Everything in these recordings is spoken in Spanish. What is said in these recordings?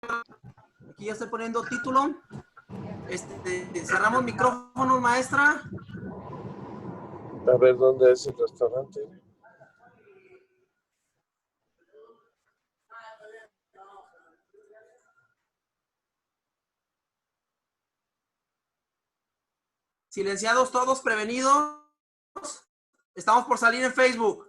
Aquí ya estoy poniendo título. Cerramos micrófonos, maestra. A ver, ¿dónde es el restaurante? Silenciados todos, prevenidos. Estamos por salir en Facebook.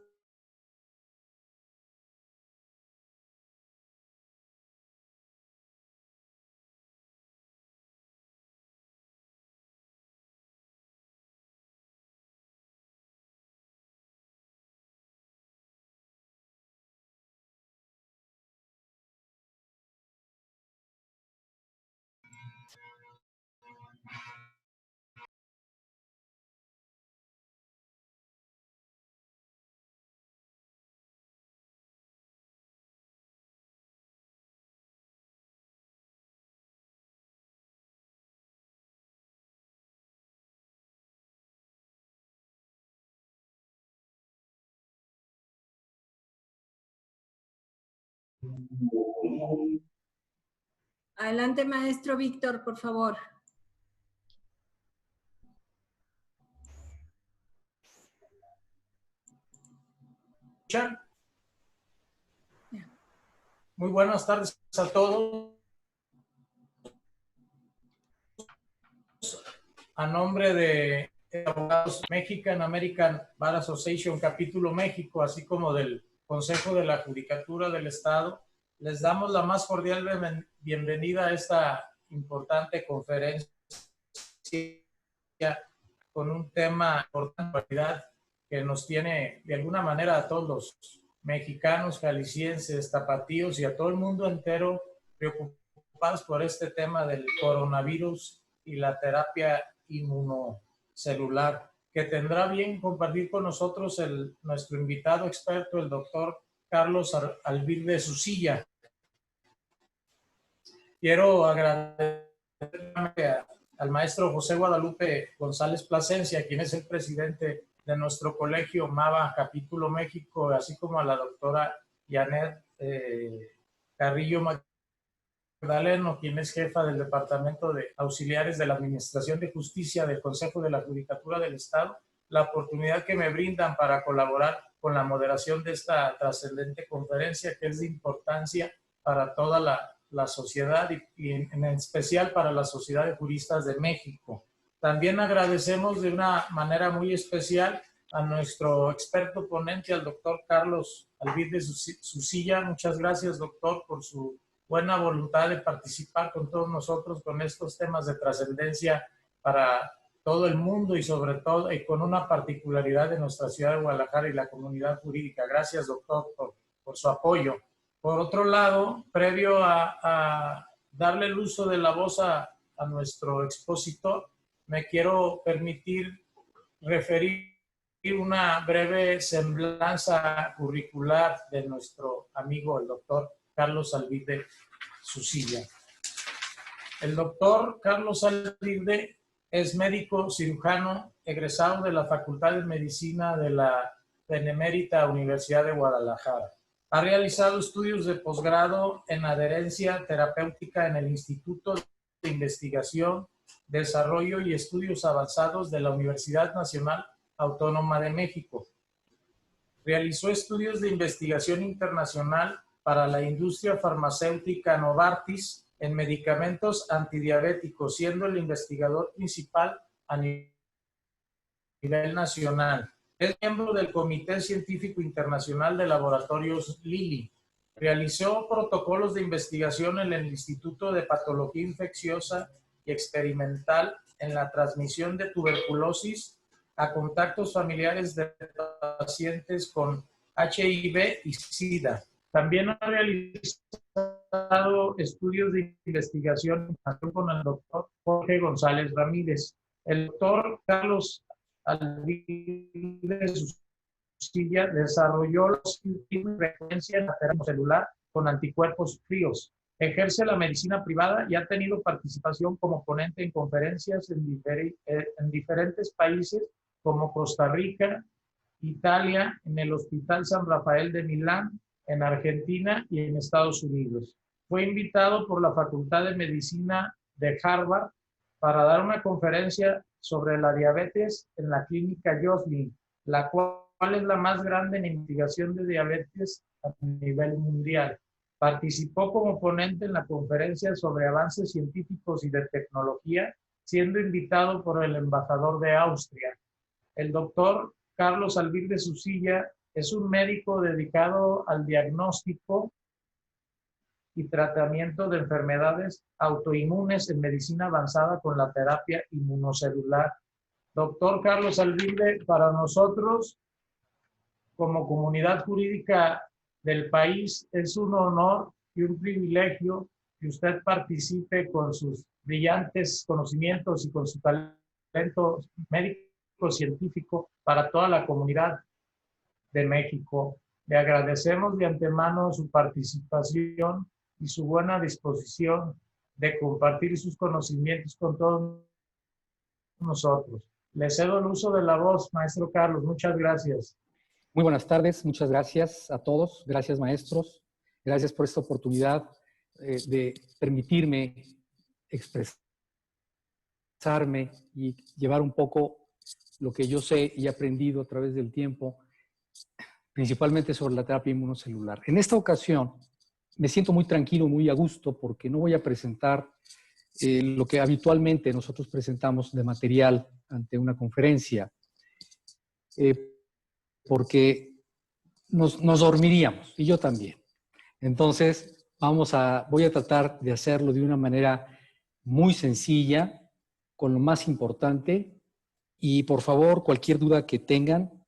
Adelante, maestro Víctor, por favor. Muy buenas tardes a todos. A nombre de Abogados Mexican American Bar Association Capítulo México, así como del Consejo de la Judicatura del Estado, les damos la más cordial bienvenida a esta importante conferencia con un tema importante que nos tiene de alguna manera a todos los mexicanos, jaliscienses, tapatíos y a todo el mundo entero preocupados por este tema del coronavirus y la terapia inmunocelular, que tendrá bien compartir con nosotros nuestro invitado experto, el doctor Carlos Alvirde Susilla. Quiero agradecer al maestro José Guadalupe González Plasencia, quien es el presidente de nuestro colegio MAVA Capítulo México, así como a la doctora Janet Carrillo Magdaleno, quien es jefa del Departamento de Auxiliares de la Administración de Justicia del Consejo de la Judicatura del Estado, la oportunidad que me brindan para colaborar con la moderación de esta trascendente conferencia, que es de importancia para toda la sociedad y en especial para la Sociedad de Juristas de México. También agradecemos de una manera muy especial a nuestro experto ponente, al doctor Carlos Alvirde Susilla. Muchas gracias, doctor, por su buena voluntad de participar con todos nosotros con estos temas de trascendencia para todo el mundo y sobre todo y con una particularidad de nuestra ciudad de Guadalajara y la comunidad jurídica. Gracias, doctor, por su apoyo. Por otro lado, previo a darle el uso de la voz a nuestro expositor, me quiero permitir referir una breve semblanza curricular de nuestro amigo, el doctor Carlos Alvirde Susilla. El doctor Carlos Alvirde es médico cirujano egresado de la Facultad de Medicina de la Benemérita Universidad de Guadalajara. Ha realizado estudios de posgrado en adherencia terapéutica en el Instituto de Investigación, Desarrollo y Estudios Avanzados de la Universidad Nacional Autónoma de México. Realizó estudios de investigación internacional para la industria farmacéutica Novartis en medicamentos antidiabéticos, siendo el investigador principal a nivel nacional. Es miembro del Comité Científico Internacional de Laboratorios Lilly. Realizó protocolos de investigación en el Instituto de Patología Infecciosa y Experimental en la transmisión de tuberculosis a contactos familiares de pacientes con HIV y SIDA. También ha realizado estudios de investigación con el doctor Jorge González Ramírez. El doctor Carlos Alvirde Susilla desarrolló los de frecuencia en la terapia celular con anticuerpos fríos. Ejerce la medicina privada y ha tenido participación como ponente en conferencias en diferentes países como Costa Rica, Italia, en el Hospital San Rafael de Milán, en Argentina y en Estados Unidos. fue invitado por la Facultad de Medicina de Harvard para dar una conferencia sobre la diabetes en la clínica Joslin, la cual es la más grande en investigación de diabetes a nivel mundial. Participó como ponente en la conferencia sobre avances científicos y de tecnología, siendo invitado por el embajador de Austria. El doctor Carlos Alvirde Susilla es un médico dedicado al diagnóstico y tratamiento de enfermedades autoinmunes en medicina avanzada con la terapia inmunocelular. Doctor Carlos Alvirde, para nosotros, como comunidad jurídica del país, es un honor y un privilegio que usted participe con sus brillantes conocimientos y con su talento médico-científico para toda la comunidad de México. Le agradecemos de antemano su participación y su buena disposición de compartir sus conocimientos con todos nosotros. Le cedo el uso de la voz, maestro Carlos. Muchas gracias. Muy buenas tardes, muchas gracias a todos. Gracias, maestros. Gracias por esta oportunidad de permitirme expresarme y llevar un poco lo que yo sé y he aprendido a través del tiempo, principalmente sobre la terapia inmunocelular. En esta ocasión me siento muy tranquilo, muy a gusto, porque no voy a presentar lo que habitualmente nosotros presentamos de material ante una conferencia, porque nos dormiríamos, y yo también. Entonces, voy a tratar de hacerlo de una manera muy sencilla, con lo más importante, y por favor, cualquier duda que tengan,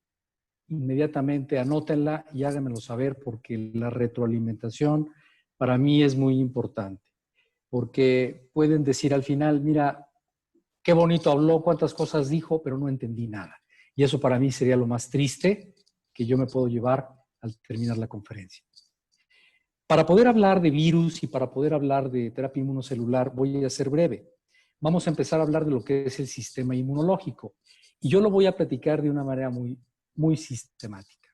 inmediatamente anótenla y háganmelo saber, porque la retroalimentación para mí es muy importante. Porque pueden decir al final, mira, qué bonito habló, cuántas cosas dijo, pero no entendí nada. Y eso para mí sería lo más triste que yo me puedo llevar al terminar la conferencia. Para poder hablar de virus y para poder hablar de terapia inmunocelular, voy a ser breve. Vamos a empezar a hablar de lo que es el sistema inmunológico. Y yo lo voy a platicar de una manera muy sistemática.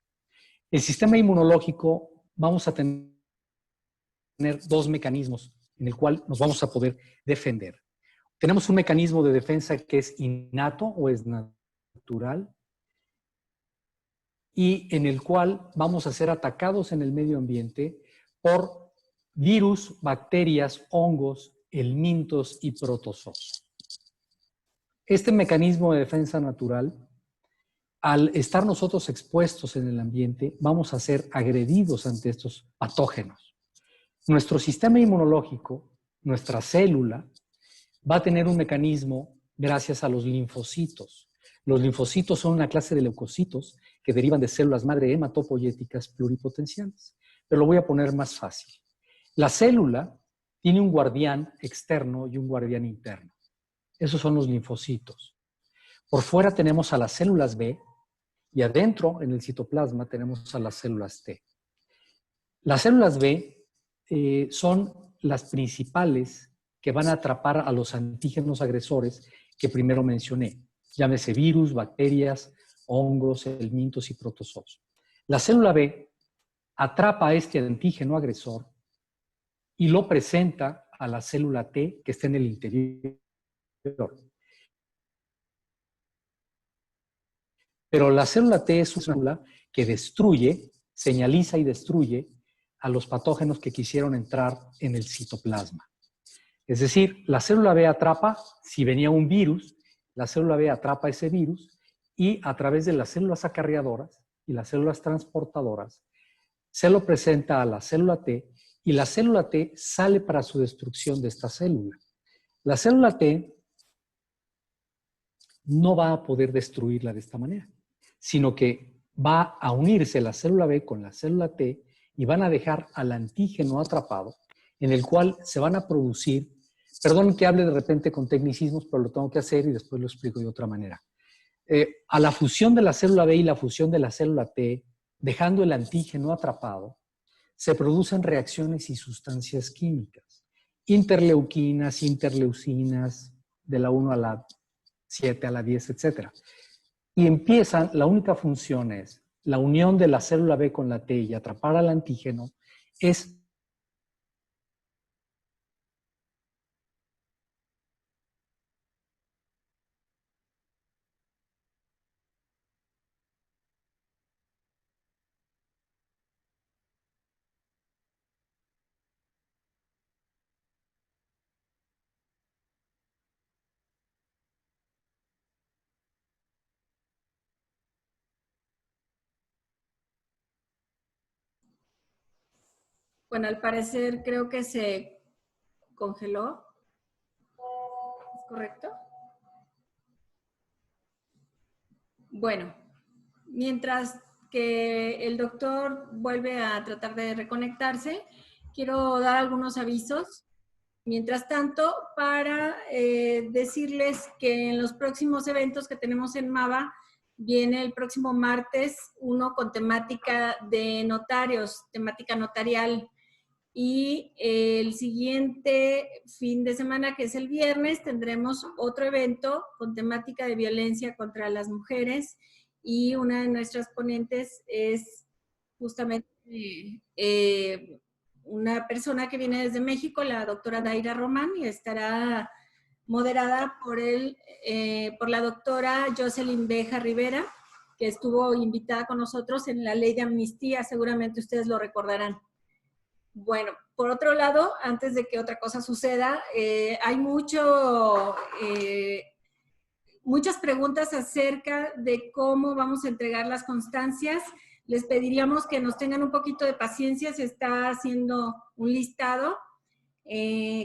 El sistema inmunológico, vamos a tener dos mecanismos en el cual nos vamos a poder defender. Tenemos un mecanismo de defensa que es innato o es natural, y en el cual vamos a ser atacados en el medio ambiente por virus, bacterias, hongos, helmintos y protozoos. Este mecanismo de defensa natural, al estar nosotros expuestos en el ambiente, vamos a ser agredidos ante estos patógenos. Nuestro sistema inmunológico, nuestra célula, va a tener un mecanismo gracias a los linfocitos. Los linfocitos son una clase de leucocitos que derivan de células madre hematopoyéticas pluripotenciales. Pero lo voy a poner más fácil. La célula tiene un guardián externo y un guardián interno. Esos son los linfocitos. Por fuera tenemos a las células B y adentro, en el citoplasma, tenemos a las células T. Las células B son las principales que van a atrapar a los antígenos agresores que primero mencioné. Llámese virus, bacterias, hongos, helmintos y protozoos. La célula B atrapa a este antígeno agresor y lo presenta a la célula T que está en el interior. Pero la célula T es una célula que destruye, señaliza y destruye a los patógenos que quisieron entrar en el citoplasma. Es decir, la célula B atrapa, si venía un virus, la célula B atrapa ese virus y a través de las células acarreadoras y las células transportadoras se lo presenta a la célula T y la célula T sale para su destrucción de esta célula. La célula T no va a poder destruirla de esta manera, sino que va a unirse la célula B con la célula T y van a dejar al antígeno atrapado, en el cual se van a producir, perdón que hable de repente con tecnicismos, pero lo tengo que hacer y después lo explico de otra manera. A la fusión de la célula B y la fusión de la célula T, dejando el antígeno atrapado, se producen reacciones y sustancias químicas, interleuquinas, interleucinas, de la 1 a la 7, a la 10, etc. Y empiezan, la única función es, la unión de la célula B con la T y atrapar al antígeno, es Bueno, al parecer creo que se congeló. ¿Es correcto? Bueno, mientras que el doctor vuelve a tratar de reconectarse, quiero dar algunos avisos. Mientras tanto, para decirles que en los próximos eventos que tenemos en MAVA, viene el próximo martes uno con temática de notarios, temática notarial. Y el siguiente fin de semana, que es el viernes, tendremos otro evento con temática de violencia contra las mujeres. Y una de nuestras ponentes es justamente una persona que viene desde México, la doctora Daira Román, y estará moderada por la doctora Jocelyn Beja Rivera, que estuvo invitada con nosotros en la ley de amnistía, seguramente ustedes lo recordarán. Bueno, por otro lado, antes de que otra cosa suceda, hay muchas preguntas acerca de cómo vamos a entregar las constancias. Les pediríamos que nos tengan un poquito de paciencia, se está haciendo un listado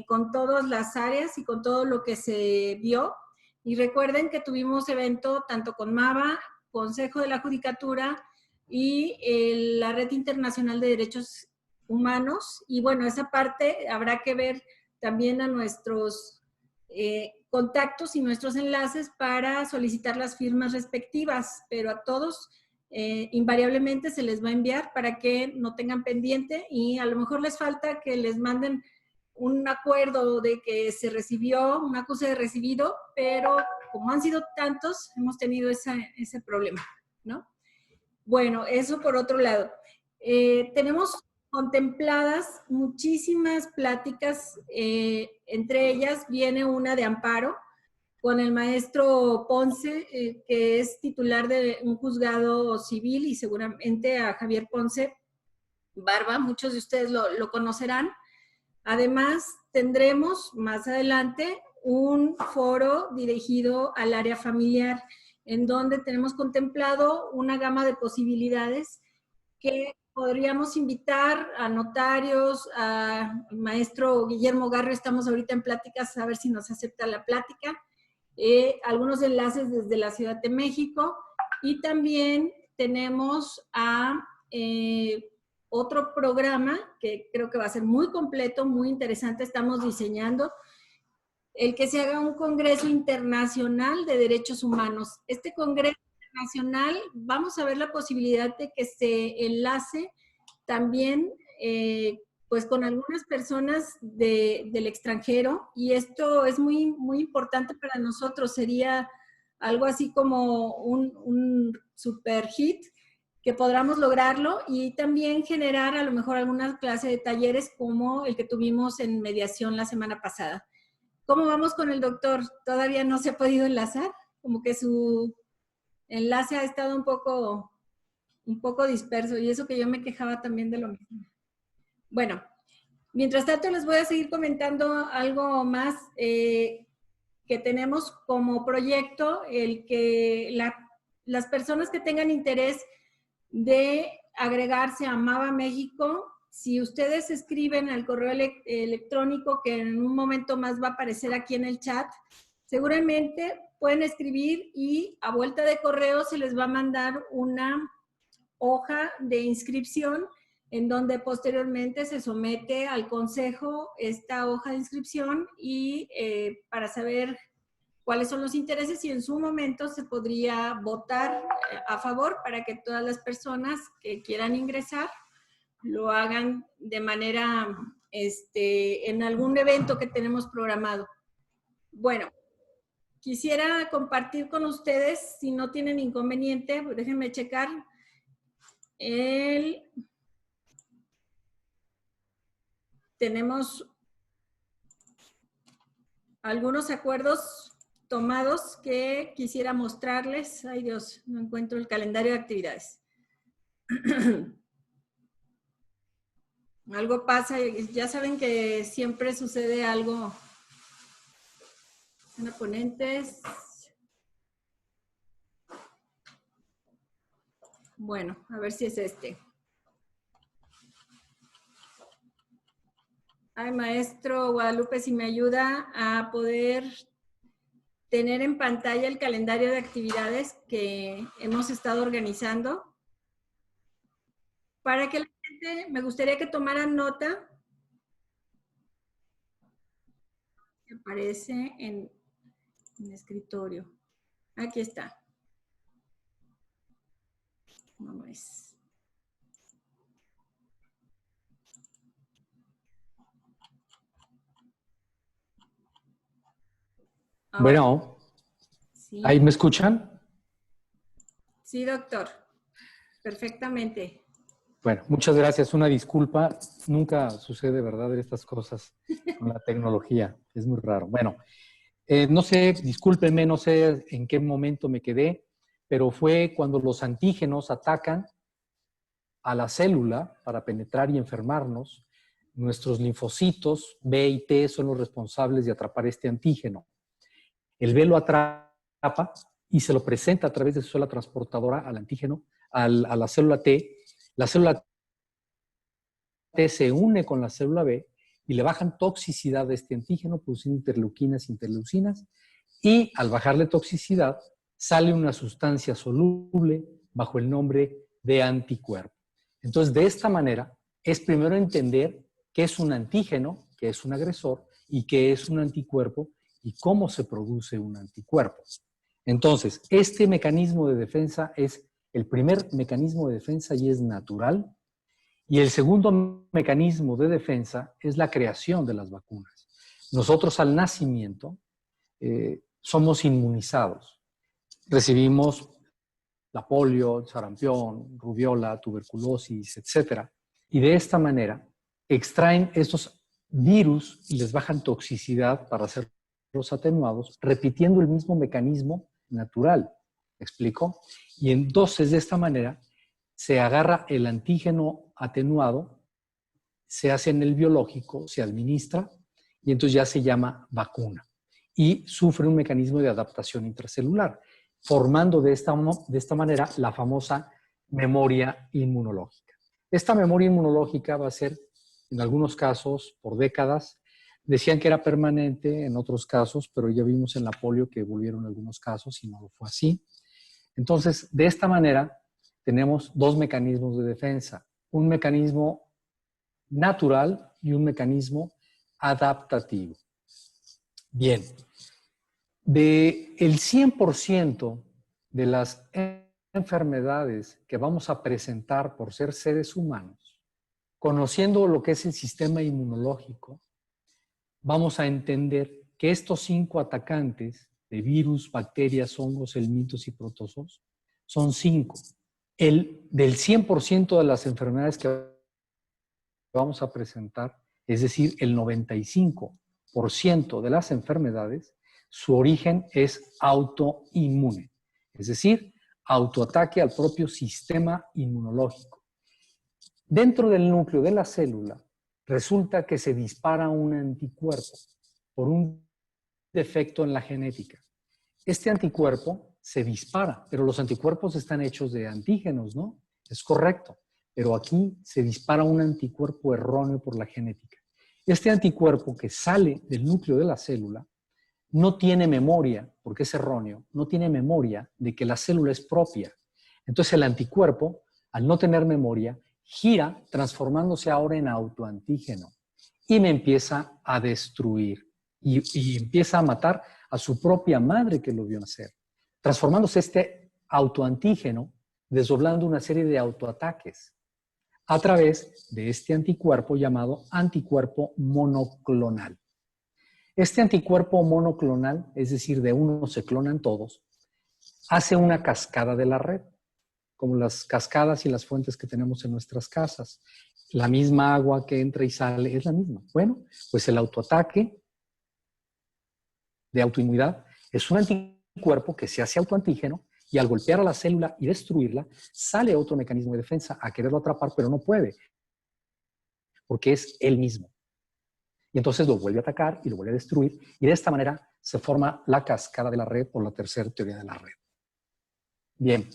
con todas las áreas y con todo lo que se vio. Y recuerden que tuvimos evento tanto con MAVA, Consejo de la Judicatura y la Red Internacional de Derechos Humanos. Y bueno, esa parte habrá que ver también a nuestros contactos y nuestros enlaces para solicitar las firmas respectivas, pero a todos invariablemente se les va a enviar para que no tengan pendiente y a lo mejor les falta que les manden un acuerdo de que se recibió, un acuse de recibido, pero como han sido tantos, hemos tenido ese problema, ¿no? Bueno, eso por otro lado. Tenemos contempladas muchísimas pláticas, entre ellas viene una de amparo con el maestro Ponce, que es titular de un juzgado civil, y seguramente a Javier Ponce Barba, muchos de ustedes lo conocerán. Además, tendremos más adelante un foro dirigido al área familiar, en donde tenemos contemplado una gama de posibilidades que podríamos invitar a notarios, al maestro Guillermo Garrio, estamos ahorita en pláticas a ver si nos acepta la plática, algunos enlaces desde la Ciudad de México, y también tenemos a otro programa que creo que va a ser muy completo, muy interesante, estamos diseñando el que se haga un Congreso Internacional de Derechos Humanos. Este Congreso Internacional, vamos a ver la posibilidad de que se enlace también pues con algunas personas del extranjero, y esto es muy, muy importante para nosotros, sería algo así como un super hit, que podamos lograrlo y también generar a lo mejor alguna clase de talleres como el que tuvimos en mediación la semana pasada. ¿Cómo vamos con el doctor? Todavía no se ha podido enlazar, como que su enlace ha estado un poco disperso, y eso que yo me quejaba también de lo mismo. Bueno, mientras tanto les voy a seguir comentando algo más que tenemos como proyecto, el que las personas que tengan interés de agregarse a MAVA México, si ustedes escriben al correo electrónico que en un momento más va a aparecer aquí en el chat, seguramente pueden escribir y a vuelta de correo se les va a mandar una hoja de inscripción en donde posteriormente se somete al consejo esta hoja de inscripción y para saber cuáles son los intereses, y en su momento se podría votar a favor para que todas las personas que quieran ingresar lo hagan de manera, en algún evento que tenemos programado. Bueno, quisiera compartir con ustedes, si no tienen inconveniente, déjenme checar tenemos algunos acuerdos tomados que quisiera mostrarles. Ay Dios, no encuentro el calendario de actividades. Algo pasa, ya saben que siempre sucede algo. Son ponentes. Bueno, a ver si es este. Ay, maestro Guadalupe, si me ayuda a poder tener en pantalla el calendario de actividades que hemos estado organizando. Para que la gente, me gustaría que tomaran nota. Aparece en el escritorio. Aquí está. No es. Ahora, Bueno, sí. ¿ahí me escuchan? Sí, doctor. Perfectamente. Bueno, muchas gracias. Una disculpa. Nunca sucede, ¿verdad?, estas cosas con la tecnología. Es muy raro. Bueno, no sé, discúlpenme, no sé en qué momento me quedé, pero fue cuando los antígenos atacan a la célula para penetrar y enfermarnos. Nuestros linfocitos B y T son los responsables de atrapar este antígeno. El B lo atrapa y se lo presenta a través de su célula transportadora al antígeno, a la célula T. La célula T se une con la célula B y le bajan toxicidad de este antígeno, produciendo interleuquinas, interleucinas, y al bajarle toxicidad sale una sustancia soluble bajo el nombre de anticuerpo. Entonces, de esta manera, es primero entender qué es un antígeno, qué es un agresor y qué es un anticuerpo y cómo se produce un anticuerpo. Entonces, este mecanismo de defensa es el primer mecanismo de defensa y es natural. Y el segundo mecanismo de defensa es la creación de las vacunas. Nosotros al nacimiento somos inmunizados. Recibimos la polio, sarampión, rubiola, tuberculosis, etc. Y de esta manera extraen estos virus y les bajan toxicidad para hacerlos atenuados, repitiendo el mismo mecanismo natural. ¿Me explico? Y entonces de esta manera se agarra el antígeno atenuado, se hace en el biológico, se administra y entonces ya se llama vacuna y sufre un mecanismo de adaptación intracelular, formando de esta manera la famosa memoria inmunológica. Esta memoria inmunológica va a ser, en algunos casos, por décadas. Decían que era permanente en otros casos, pero ya vimos en la polio que volvieron algunos casos y no lo fue así. Entonces, de esta manera, tenemos dos mecanismos de defensa, un mecanismo natural y un mecanismo adaptativo. Bien, del 100% de las enfermedades que vamos a presentar por ser seres humanos, conociendo lo que es el sistema inmunológico, vamos a entender que estos 5 atacantes de virus, bacterias, hongos, helmintos y protozoos son 5. Del 100% de las enfermedades que vamos a presentar, es decir, el 95% de las enfermedades, su origen es autoinmune, es decir, autoataque al propio sistema inmunológico. Dentro del núcleo de la célula, resulta que se dispara un anticuerpo por un defecto en la genética. Este anticuerpo se dispara, pero los anticuerpos están hechos de antígenos, ¿no? Es correcto, pero aquí se dispara un anticuerpo erróneo por la genética. Este anticuerpo que sale del núcleo de la célula no tiene memoria, porque es erróneo, no tiene memoria de que la célula es propia. Entonces el anticuerpo, al no tener memoria, gira transformándose ahora en autoantígeno y me empieza a destruir y empieza a matar a su propia madre que lo vio nacer, transformándose este autoantígeno, desdoblando una serie de autoataques a través de este anticuerpo llamado anticuerpo monoclonal. Este anticuerpo monoclonal, es decir, de uno se clonan todos, hace una cascada de la red, como las cascadas y las fuentes que tenemos en nuestras casas. La misma agua que entra y sale es la misma. Bueno, pues el autoataque de autoinmunidad es un anticuerpo que se hace autoantígeno y al golpear a la célula y destruirla, sale otro mecanismo de defensa a quererlo atrapar, pero no puede, porque es él mismo. Y entonces lo vuelve a atacar y lo vuelve a destruir, y de esta manera se forma la cascada de la red o la tercera teoría de la red. Bien.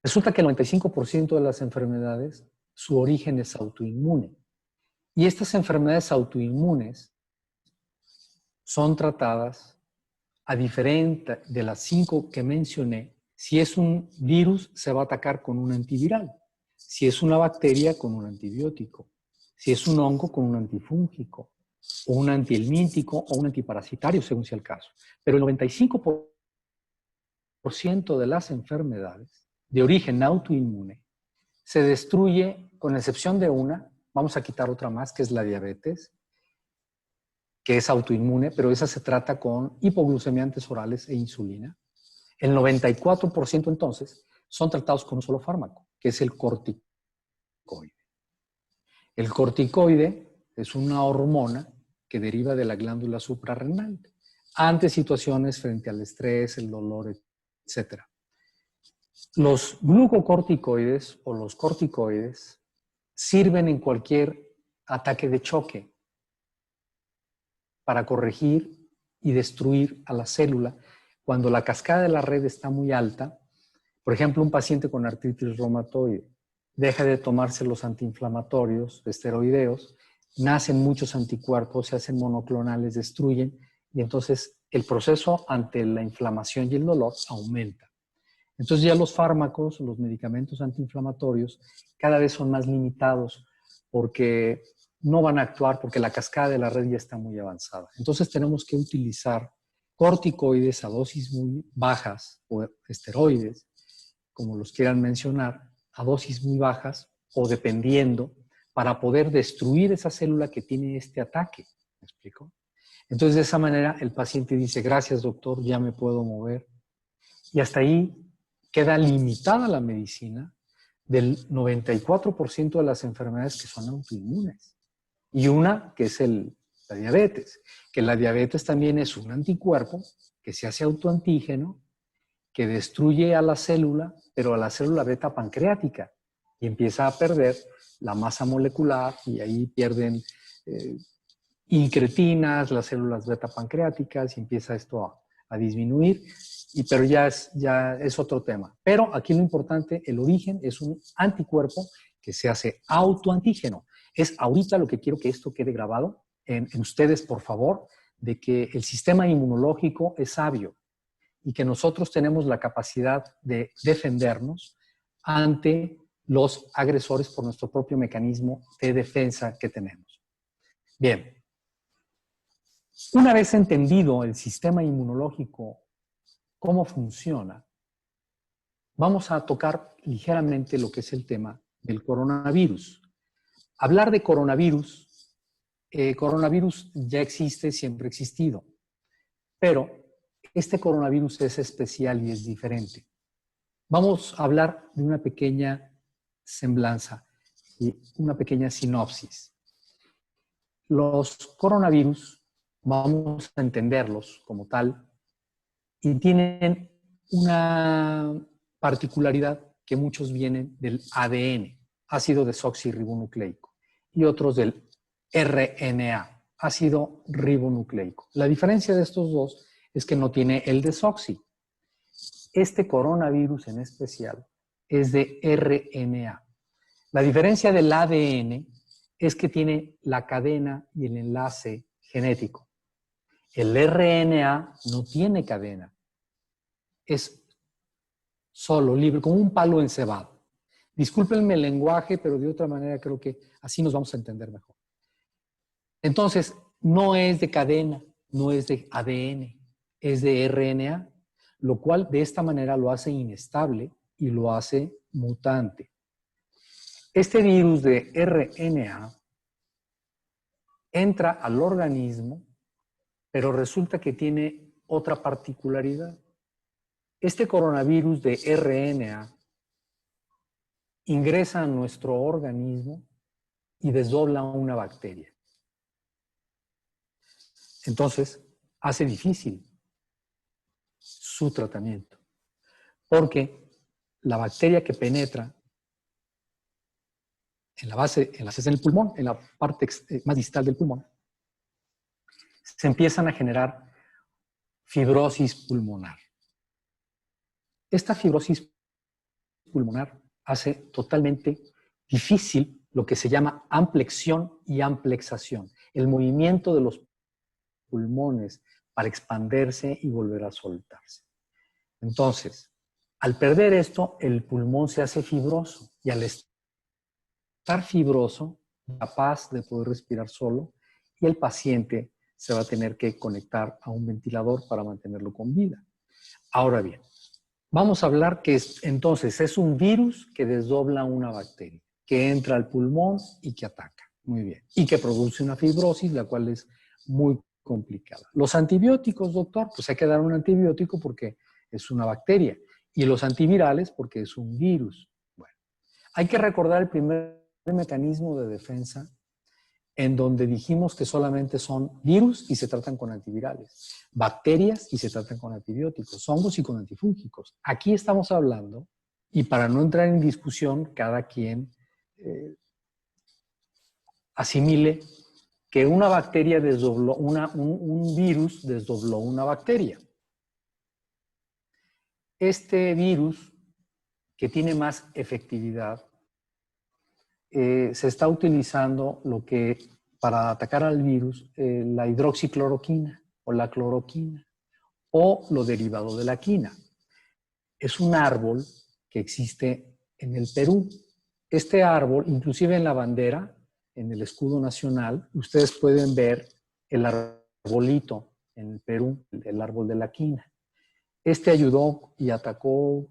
Resulta que el 95% de las enfermedades, su origen es autoinmune. Y estas enfermedades autoinmunes son tratadas a diferente de las 5 que mencioné. Si es un virus, se va a atacar con un antiviral. Si es una bacteria, con un antibiótico. Si es un hongo, con un antifúngico, o un antihelmíntico, o un antiparasitario, según sea el caso. Pero el 95% de las enfermedades de origen autoinmune se destruye, con excepción de una, vamos a quitar otra más, que es la diabetes, que es autoinmune, pero esa se trata con hipoglucemiantes orales e insulina. El 94% entonces son tratados con un solo fármaco, que es el corticoide. El corticoide es una hormona que deriva de la glándula suprarrenal ante situaciones frente al estrés, el dolor, etc. Los glucocorticoides o los corticoides sirven en cualquier ataque de choque para corregir y destruir a la célula. Cuando la cascada de la red está muy alta, por ejemplo, un paciente con artritis reumatoide deja de tomarse los antiinflamatorios esteroideos, nacen muchos anticuerpos, se hacen monoclonales, destruyen, y entonces el proceso ante la inflamación y el dolor aumenta. Entonces ya los fármacos, los medicamentos antiinflamatorios, cada vez son más limitados porque no van a actuar porque la cascada de la red ya está muy avanzada. Entonces tenemos que utilizar corticoides a dosis muy bajas o esteroides, como los quieran mencionar, a dosis muy bajas o dependiendo, para poder destruir esa célula que tiene este ataque. ¿Me explico? Entonces de esa manera el paciente dice, gracias doctor, ya me puedo mover. Y hasta ahí queda limitada la medicina del 94% de las enfermedades que son autoinmunes. Y una que es la diabetes, que la diabetes también es un anticuerpo que se hace autoantígeno, que destruye a la célula, pero a la célula beta pancreática, y empieza a perder la masa molecular, y ahí pierden incretinas, las células beta pancreáticas, y empieza esto a disminuir, pero ya es otro tema. Pero aquí lo importante, el origen es un anticuerpo que se hace autoantígeno. Es ahorita lo que quiero que esto quede grabado en ustedes, por favor, de que el sistema inmunológico es sabio y que nosotros tenemos la capacidad de defendernos ante los agresores por nuestro propio mecanismo de defensa que tenemos. Bien, una vez entendido el sistema inmunológico, cómo funciona, vamos a tocar ligeramente lo que es el tema del coronavirus. Hablar de coronavirus ya existe, siempre ha existido, pero este coronavirus es especial y es diferente. Vamos a hablar de una pequeña semblanza y una pequeña sinopsis. Los coronavirus, vamos a entenderlos como tal, y tienen una particularidad que muchos vienen del ADN, ácido desoxirribonucleico, y otros del RNA, ácido ribonucleico. La diferencia de estos dos es que no tiene el desoxi. Este coronavirus en especial es de RNA. La diferencia del ADN es que tiene la cadena y el enlace genético. El RNA no tiene cadena. Es solo, libre, como un palo encebado. Discúlpenme el lenguaje, pero de otra manera creo que así nos vamos a entender mejor. Entonces, no es de cadena, no es de ADN, es de RNA, lo cual de esta manera lo hace inestable y lo hace mutante. Este virus de RNA entra al organismo, pero resulta que tiene otra particularidad. Este coronavirus de RNA ingresa a nuestro organismo y desdobla una bacteria. Entonces, hace difícil su tratamiento, porque la bacteria que penetra en la base, en el pulmón, en la parte más distal del pulmón, se empiezan a generar fibrosis pulmonar. Esta fibrosis pulmonar hace totalmente difícil lo que se llama amplexión y amplexación, el movimiento de los pulmones para expandirse y volver a soltarse. Entonces, al perder esto, el pulmón se hace fibroso y al estar fibroso, capaz de poder respirar solo, y el paciente se va a tener que conectar a un ventilador para mantenerlo con vida. Ahora bien, vamos a hablar que entonces es un virus que desdobla una bacteria, que entra al pulmón y que ataca. Muy bien. Y que produce una fibrosis, la cual es muy complicada. Los antibióticos, doctor, pues hay que dar un antibiótico porque es una bacteria. Y los antivirales porque es un virus. Bueno, hay que recordar el primer mecanismo de defensa en donde dijimos que solamente son virus y se tratan con antivirales, bacterias y se tratan con antibióticos, hongos y con antifúngicos. Aquí estamos hablando, y para no entrar en discusión, cada quien asimile que una bacteria desdobló, un virus desdobló una bacteria. Este virus, que tiene más efectividad, se está utilizando para atacar al virus, la hidroxicloroquina o la cloroquina o lo derivado de la quina. Es un árbol que existe en el Perú. Este árbol, inclusive en la bandera, en el escudo nacional, ustedes pueden ver el arbolito en el Perú, el árbol de la quina. Este ayudó y atacó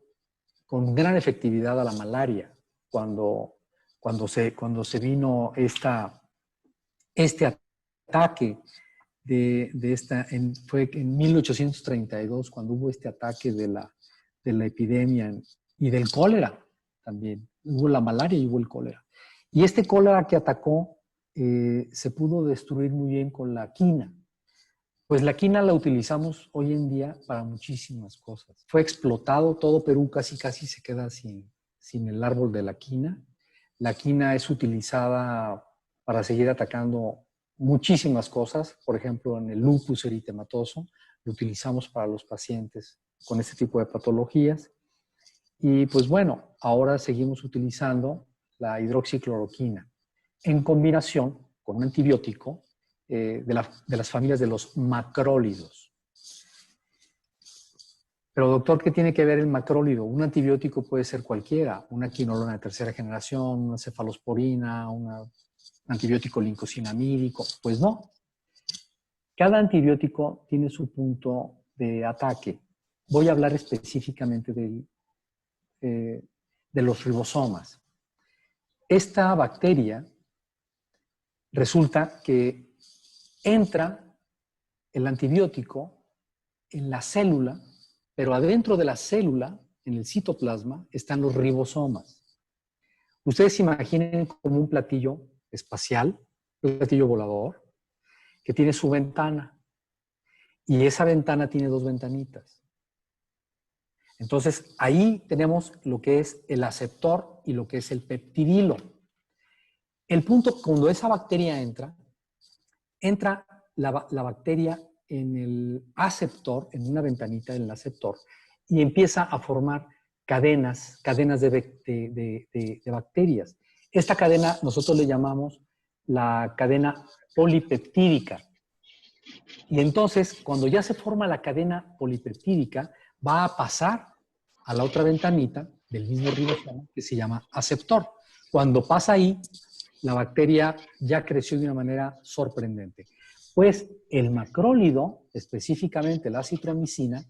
con gran efectividad a la malaria cuando se vino este ataque fue en 1832 cuando hubo este ataque de la epidemia y del cólera también. Hubo la malaria y hubo el cólera. Y este cólera que atacó se pudo destruir muy bien con la quina. Pues la quina la utilizamos hoy en día para muchísimas cosas. Fue explotado, todo Perú casi se queda sin el árbol de la quina. La quina es utilizada para seguir atacando muchísimas cosas. Por ejemplo, en el lupus eritematoso lo utilizamos para los pacientes con este tipo de patologías. Y pues bueno, ahora seguimos utilizando la hidroxicloroquina en combinación con un antibiótico de las familias de los macrólidos. Pero doctor, ¿qué tiene que ver el macrólido? Un antibiótico puede ser cualquiera, una quinolona de tercera generación, una cefalosporina, un antibiótico lincosinamídico. Pues no. Cada antibiótico tiene su punto de ataque. Voy a hablar específicamente de los ribosomas. Esta bacteria resulta que entra el antibiótico en la célula, pero adentro de la célula, en el citoplasma, están los ribosomas. Ustedes imaginen como un platillo espacial, un platillo volador, que tiene su ventana. Y esa ventana tiene dos ventanitas. Entonces, ahí tenemos lo que es el aceptor y lo que es el peptidilo. El punto, cuando esa bacteria entra la bacteria en el aceptor, en una ventanita del aceptor, y empieza a formar cadenas de bacterias. Esta cadena nosotros le llamamos la cadena polipeptídica. Y entonces, cuando ya se forma la cadena polipeptídica, va a pasar a la otra ventanita del mismo ribosoma que se llama aceptor. Cuando pasa ahí, la bacteria ya creció de una manera sorprendente. Pues el macrólido, específicamente la acitromicina,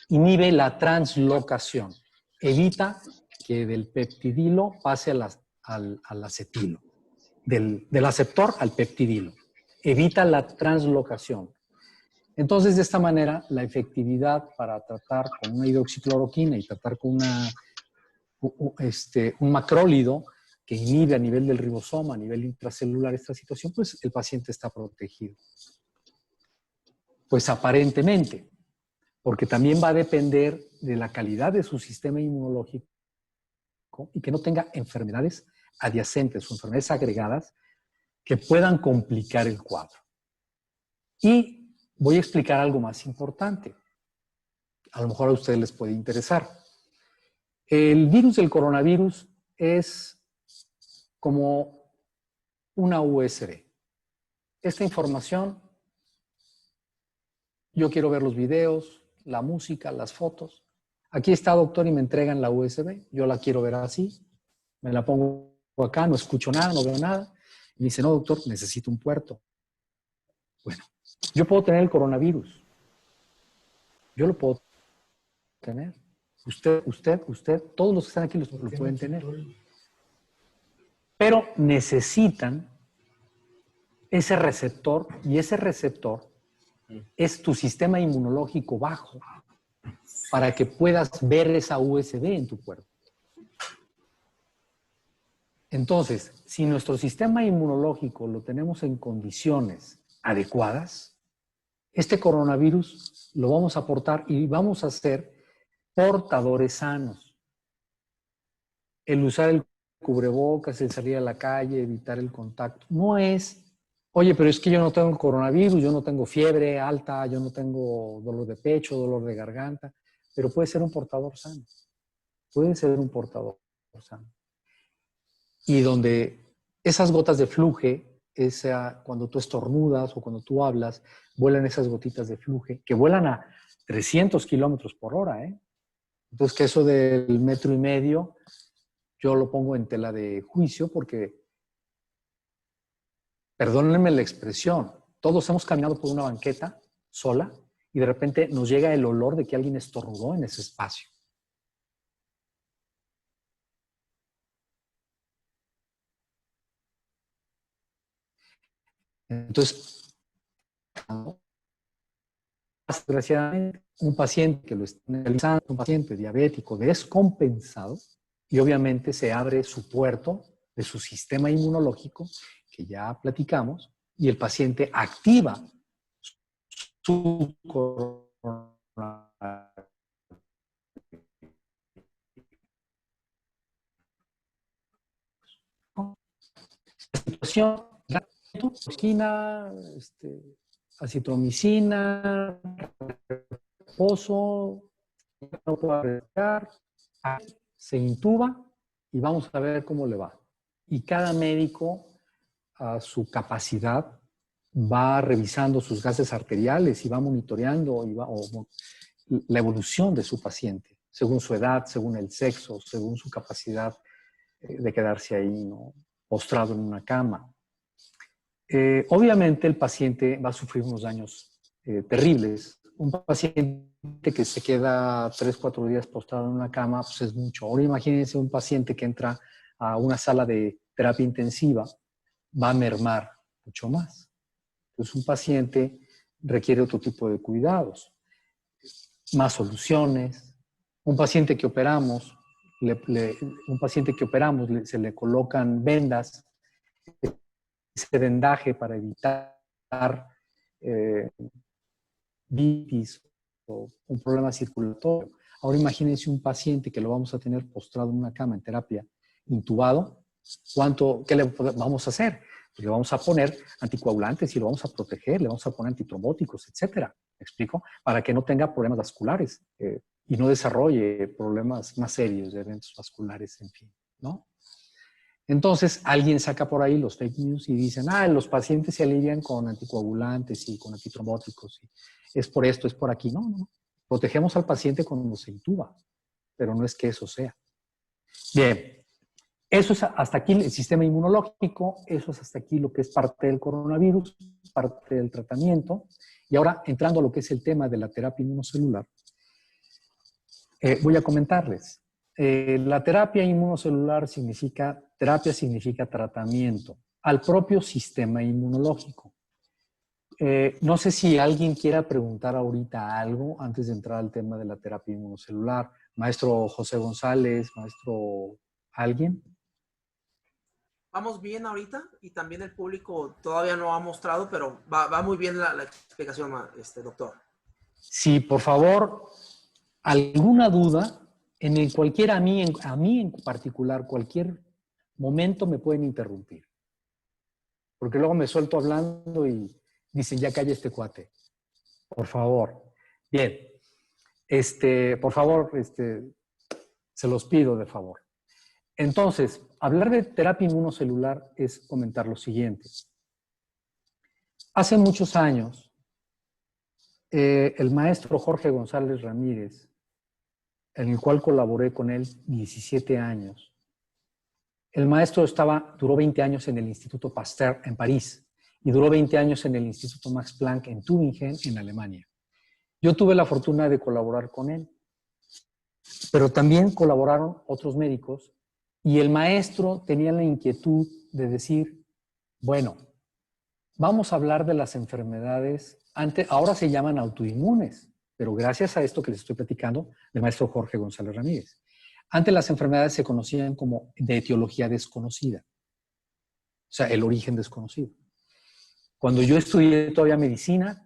inhibe la translocación. Evita que del peptidilo pase al acetilo. Del aceptor al peptidilo. Evita la translocación. Entonces, de esta manera, la efectividad para tratar con una hidroxicloroquina y tratar con un macrólido que inhibe a nivel del ribosoma, a nivel intracelular esta situación, pues el paciente está protegido. Pues aparentemente, porque también va a depender de la calidad de su sistema inmunológico y que no tenga enfermedades adyacentes o enfermedades agregadas que puedan complicar el cuadro. Y voy a explicar algo más importante. A lo mejor a ustedes les puede interesar. El virus del coronavirus es como una USB. Esta información, yo quiero ver los videos, la música, las fotos. Aquí está, doctor, y me entregan la USB. Yo la quiero ver así. Me la pongo acá, no escucho nada, no veo nada. Y me dice, no, doctor, necesito un puerto. Bueno, yo puedo tener el coronavirus. Yo lo puedo tener. Usted, todos los que están aquí lo pueden tener. Pero necesitan ese receptor, y ese receptor es tu sistema inmunológico bajo para que puedas ver esa USB en tu cuerpo. Entonces, si nuestro sistema inmunológico lo tenemos en condiciones adecuadas, este coronavirus lo vamos a aportar y vamos a ser portadores sanos. El usar el cubrebocas, el salir a la calle, evitar el contacto, no es, oye, pero es que yo no tengo el coronavirus, yo no tengo fiebre alta, yo no tengo dolor de pecho, dolor de garganta, pero puede ser un portador sano. Puede ser un portador sano. Y donde esas gotas de fluje, cuando tú estornudas o cuando tú hablas, vuelan esas gotitas de fluje, que vuelan a 300 kilómetros por hora, ¿eh? Entonces, que eso del 1,5 metros, yo lo pongo en tela de juicio porque, perdónenme la expresión, todos hemos caminado por una banqueta sola y de repente nos llega el olor de que alguien estornudó en ese espacio. Entonces, desgraciadamente, un paciente que lo está analizando, un paciente diabético descompensado, y obviamente se abre su puerto de su sistema inmunológico, que ya platicamos, y el paciente activa su situación, toxina, acitromicina, reposo, no puede respirar, se intuba y vamos a ver cómo le va. Y cada médico, a su capacidad, va revisando sus gases arteriales y va monitoreando la evolución de su paciente, según su edad, según el sexo, según su capacidad de quedarse ahí, ¿no?, postrado en una cama. Obviamente el paciente va a sufrir unos daños terribles. Un paciente que se queda 3, 4 días postrado en una cama, pues es mucho. Ahora imagínense un paciente que entra a una sala de terapia intensiva, va a mermar mucho más. Entonces un paciente requiere otro tipo de cuidados, más soluciones. Un paciente que operamos, se le colocan vendas, ese vendaje para evitar vitis o un problema circulatorio. Ahora imagínense un paciente que lo vamos a tener postrado en una cama en terapia, intubado. ¿Qué le vamos a hacer? Pues le vamos a poner anticoagulantes y lo vamos a proteger, le vamos a poner antitrombóticos, etcétera. ¿Me explico? Para que no tenga problemas vasculares y no desarrolle problemas más serios de eventos vasculares, en fin, ¿no? Entonces, alguien saca por ahí los fake news y dicen, los pacientes se alivian con anticoagulantes y con antitrombóticos. Y es por esto, es por aquí. No. Protegemos al paciente cuando se intuba, pero no es que eso sea. Bien, eso es hasta aquí el sistema inmunológico, eso es hasta aquí lo que es parte del coronavirus, parte del tratamiento. Y ahora, entrando a lo que es el tema de la terapia inmunocelular, voy a comentarles. La terapia inmunocelular significa tratamiento al propio sistema inmunológico. No sé si alguien quiera preguntar ahorita algo antes de entrar al tema de la terapia inmunocelular. Maestro José González, maestro, ¿alguien? Vamos bien ahorita y también el público todavía no ha mostrado, pero va muy bien la explicación, doctor. Sí, por favor, alguna duda, a mí en particular, cualquier momento me pueden interrumpir. Porque luego me suelto hablando y dicen, ya calla este cuate. Por favor. Bien. Por favor, se los pido de favor. Entonces, hablar de terapia inmunocelular es comentar lo siguiente. Hace muchos años, el maestro Jorge González Ramírez, en el cual colaboré con él 17 años, el maestro duró 20 años en el Instituto Pasteur en París y duró 20 años en el Instituto Max Planck en Tübingen, en Alemania. Yo tuve la fortuna de colaborar con él, pero también colaboraron otros médicos y el maestro tenía la inquietud de decir, bueno, vamos a hablar de las enfermedades, ahora se llaman autoinmunes, pero gracias a esto que les estoy platicando, del maestro Jorge González Ramírez. Antes las enfermedades se conocían como de etiología desconocida, o sea, el origen desconocido. Cuando yo estudié todavía medicina,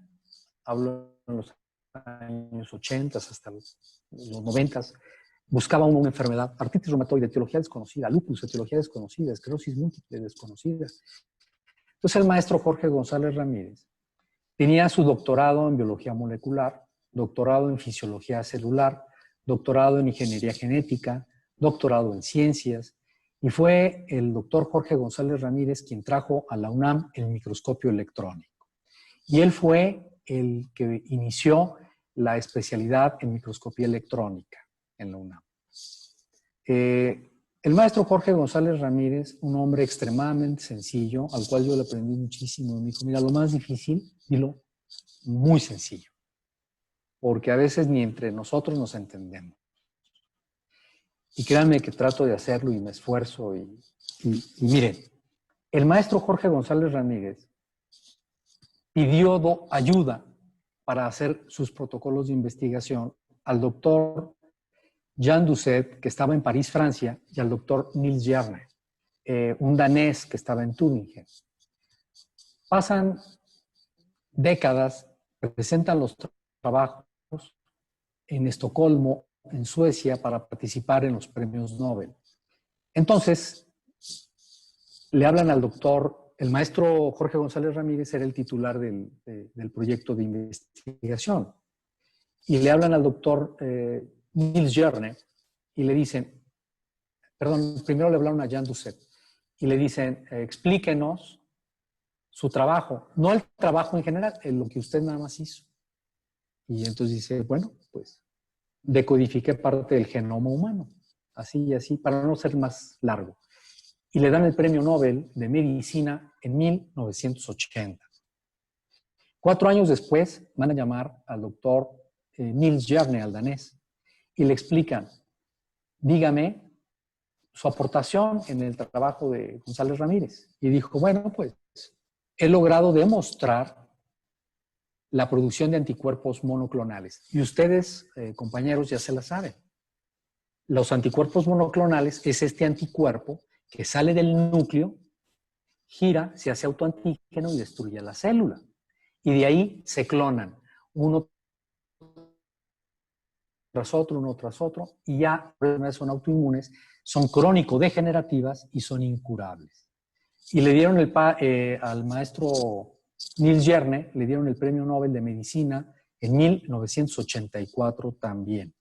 hablo en los años 80 hasta los 90, buscaba una enfermedad, artritis reumatoide, etiología desconocida, lupus, etiología desconocida, esclerosis múltiple desconocida. Entonces el maestro Jorge González Ramírez tenía su doctorado en biología molecular, doctorado en fisiología celular, doctorado en ingeniería genética, doctorado en ciencias, y fue el doctor Jorge González Ramírez quien trajo a la UNAM el microscopio electrónico. Y él fue el que inició la especialidad en microscopía electrónica en la UNAM. El maestro Jorge González Ramírez, un hombre extremadamente sencillo, al cual yo le aprendí muchísimo, me dijo, mira, lo más difícil, dilo muy sencillo, porque a veces ni entre nosotros nos entendemos. Y créanme que trato de hacerlo y me esfuerzo. Y miren, el maestro Jorge González Ramírez pidió ayuda para hacer sus protocolos de investigación al doctor Jean Doucet, que estaba en París, Francia, y al doctor Niels Jerne, un danés que estaba en Tübingen. Pasan décadas, presentan los trabajos en Estocolmo, en Suecia, para participar en los premios Nobel. Entonces, le hablan al doctor, el maestro Jorge González Ramírez era el titular del proyecto de investigación, y le hablan al doctor Niels Jerne y le dicen, perdón, primero le hablaron a Jean Doucet, y le dicen, explíquenos su trabajo, no el trabajo en general, lo que usted nada más hizo. Y entonces dice, bueno, pues decodifiqué parte del genoma humano, así y así, para no ser más largo. Y le dan el premio Nobel de Medicina en 1980. 4 años después van a llamar al doctor Niels Jerne, al danés, y le explican, dígame su aportación en el trabajo de González Ramírez. Y dijo, bueno, pues he logrado demostrar la producción de anticuerpos monoclonales. Y ustedes, compañeros, ya se la saben. Los anticuerpos monoclonales es este anticuerpo que sale del núcleo, gira, se hace autoantígeno y destruye la célula. Y de ahí se clonan, uno tras otro, uno tras otro, y ya son autoinmunes, son crónico-degenerativas y son incurables. Y le dieron al maestro Niels Jerne, le dieron el premio Nobel de Medicina en 1984 también.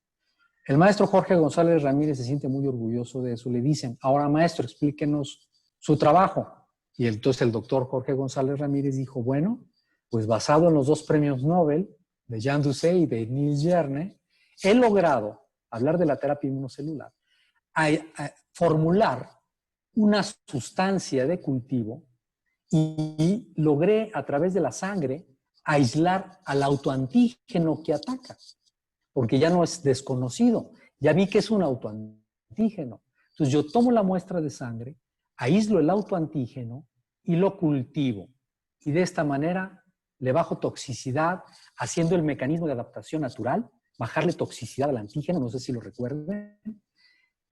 El maestro Jorge González Ramírez se siente muy orgulloso de eso. Le dicen, ahora maestro, explíquenos su trabajo. Y entonces el doctor Jorge González Ramírez dijo, bueno, pues basado en los 2 premios Nobel, de Jean Doucet y de Niels Jerne, he logrado, hablar de la terapia inmunocelular, a formular una sustancia de cultivo y logré a través de la sangre aislar al autoantígeno que ataca, porque ya no es desconocido, ya vi que es un autoantígeno. Entonces yo tomo la muestra de sangre, aíslo el autoantígeno y lo cultivo. Y de esta manera le bajo toxicidad, haciendo el mecanismo de adaptación natural, bajarle toxicidad al antígeno, no sé si lo recuerden,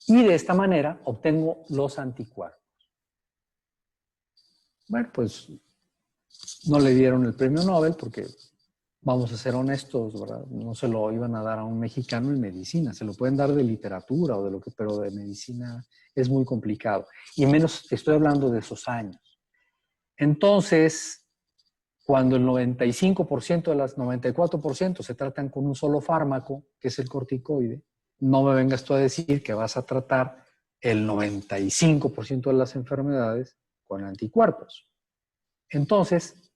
y de esta manera obtengo los anticuerpos. Bueno, pues no le dieron el premio Nobel porque, vamos a ser honestos, ¿verdad? No se lo iban a dar a un mexicano en medicina, se lo pueden dar de literatura o de lo que, pero de medicina es muy complicado. Y menos estoy hablando de esos años. Entonces, cuando el 95% de las 94% se tratan con un solo fármaco, que es el corticoide, no me vengas tú a decir que vas a tratar el 95% de las enfermedades con anticuerpos. Entonces,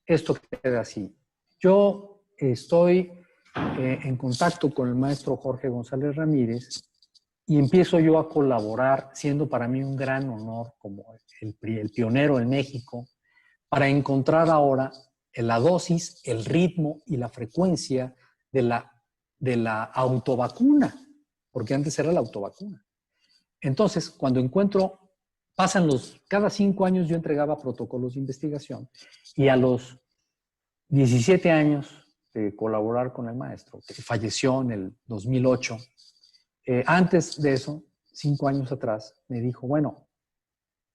esto queda así. Yo estoy en contacto con el maestro Jorge González Ramírez y empiezo yo a colaborar, siendo para mí un gran honor como el pionero en México, para encontrar ahora la dosis, el ritmo y la frecuencia de la autovacuna, porque antes era la autovacuna. Entonces, cuando encuentro, cada 5 años yo entregaba protocolos de investigación y a los 17 años de colaborar con el maestro, que falleció en el 2008, antes de eso, 5 años atrás, me dijo, bueno,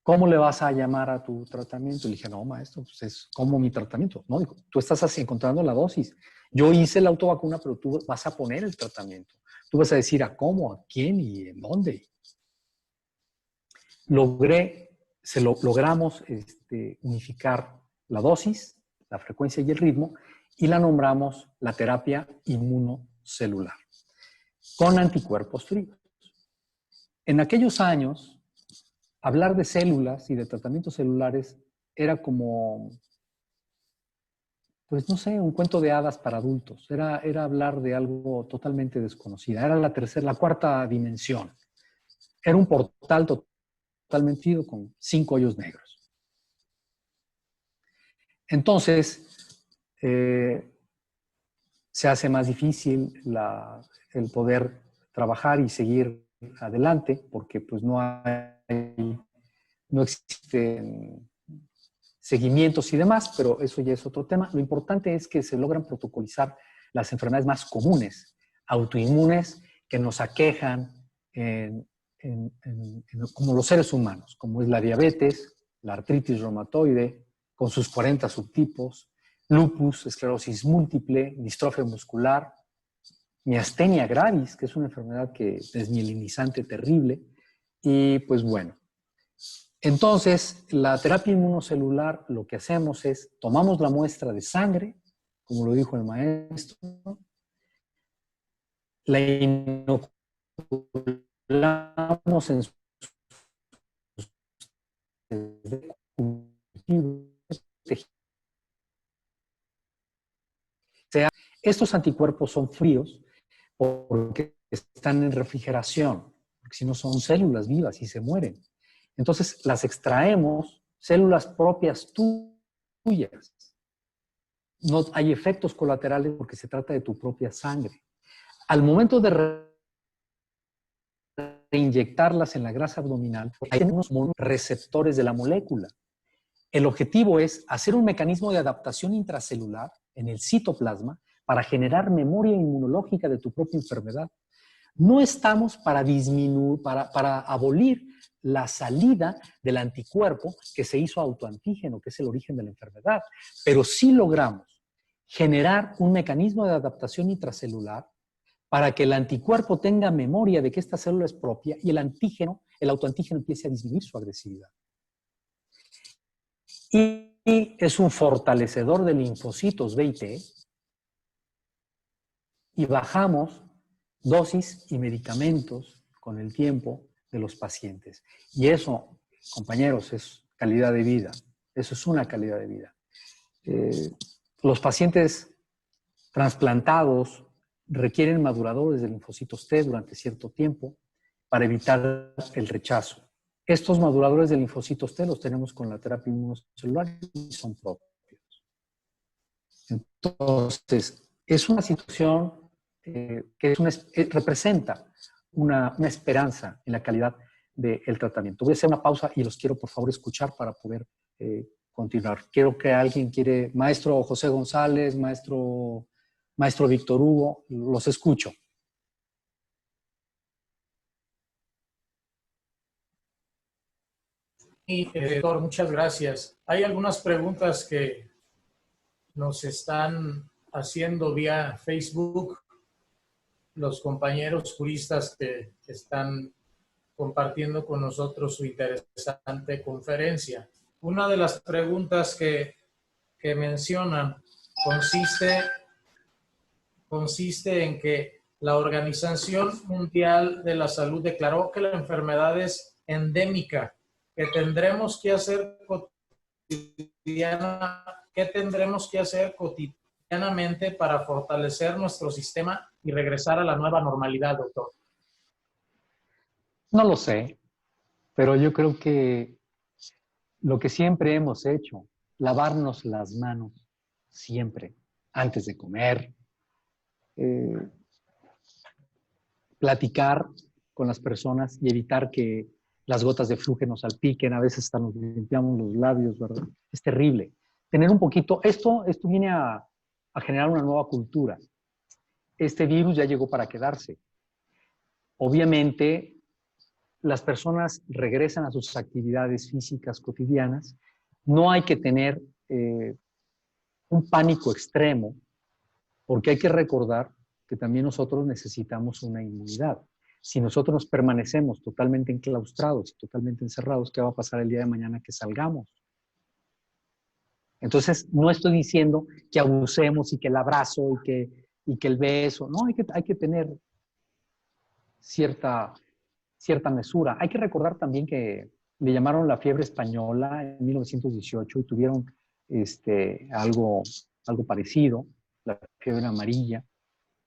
¿cómo le vas a llamar a tu tratamiento? Y le dije, no, maestro, pues es como mi tratamiento. No, dijo, tú estás así encontrando la dosis. Yo hice la autovacuna, pero tú vas a poner el tratamiento. Tú vas a decir a cómo, a quién y en dónde. Logramos unificar la dosis, la frecuencia y el ritmo, y la nombramos la terapia inmunocelular, con anticuerpos fríos. En aquellos años, hablar de células y de tratamientos celulares era como, pues no sé, un cuento de hadas para adultos. Era hablar de algo totalmente desconocido. Era la cuarta dimensión. Era un portal totalmente ido con 5 hoyos negros. Entonces, se hace más difícil el poder trabajar y seguir adelante porque pues no existen seguimientos y demás, pero eso ya es otro tema. Lo importante es que se logran protocolizar las enfermedades más comunes, autoinmunes, que nos aquejan como los seres humanos, como es la diabetes, la artritis reumatoide, con sus 40 subtipos, lupus, esclerosis múltiple, distrofia muscular, miastenia gravis, que es una enfermedad desmielinizante terrible, y pues bueno. Entonces, la terapia inmunocelular, lo que hacemos es, tomamos la muestra de sangre, como lo dijo el maestro, la inoculamos en estos anticuerpos son fríos porque están en refrigeración, porque si no son células vivas y se mueren. Entonces las extraemos, células propias tuyas. No hay efectos colaterales porque se trata de tu propia sangre. Al momento de reinyectarlas en la grasa abdominal, hay unos receptores de la molécula. El objetivo es hacer un mecanismo de adaptación intracelular en el citoplasma para generar memoria inmunológica de tu propia enfermedad. No estamos para abolir la salida del anticuerpo que se hizo autoantígeno, que es el origen de la enfermedad, pero sí logramos generar un mecanismo de adaptación intracelular para que el anticuerpo tenga memoria de que esta célula es propia y el autoantígeno empiece a disminuir su agresividad. Y es un fortalecedor de linfocitos B y T, y bajamos dosis y medicamentos con el tiempo de los pacientes. Y eso, compañeros, es calidad de vida. Eso es una calidad de vida. Los pacientes trasplantados requieren maduradores de linfocitos T durante cierto tiempo para evitar el rechazo. Estos maduradores de linfocitos T los tenemos con la terapia inmunocelular y son propios. Entonces, es una situación que representa una esperanza en la calidad del tratamiento. Voy a hacer una pausa y los quiero, por favor, escuchar para poder continuar. Quiero que alguien maestro José González, maestro Víctor Hugo, los escucho. Doctor, muchas gracias. Hay algunas preguntas que nos están haciendo vía Facebook los compañeros juristas que están compartiendo con nosotros su interesante conferencia. Una de las preguntas que mencionan consiste en que la Organización Mundial de la Salud declaró que la enfermedad es endémica, que tendremos que hacer cotidianamente para fortalecer nuestro sistema y regresar a la nueva normalidad, doctor. No lo sé, pero yo creo que lo que siempre hemos hecho, lavarnos las manos siempre, antes de comer, platicar con las personas y evitar que las gotas de flujo nos salpiquen, a veces hasta nos limpiamos los labios, ¿verdad? Es terrible. Tener un poquito, esto viene a generar una nueva cultura. Este virus ya llegó para quedarse. Obviamente, las personas regresan a sus actividades físicas cotidianas. No hay que tener un pánico extremo, porque hay que recordar que también nosotros necesitamos una inmunidad. Si nosotros nos permanecemos totalmente enclaustrados, totalmente encerrados, ¿qué va a pasar el día de mañana que salgamos? Entonces, no estoy diciendo que abusemos y que el abrazo y que el beso. No, hay que tener cierta mesura. Hay que recordar también que le llamaron la fiebre española en 1918 y tuvieron algo parecido, la fiebre amarilla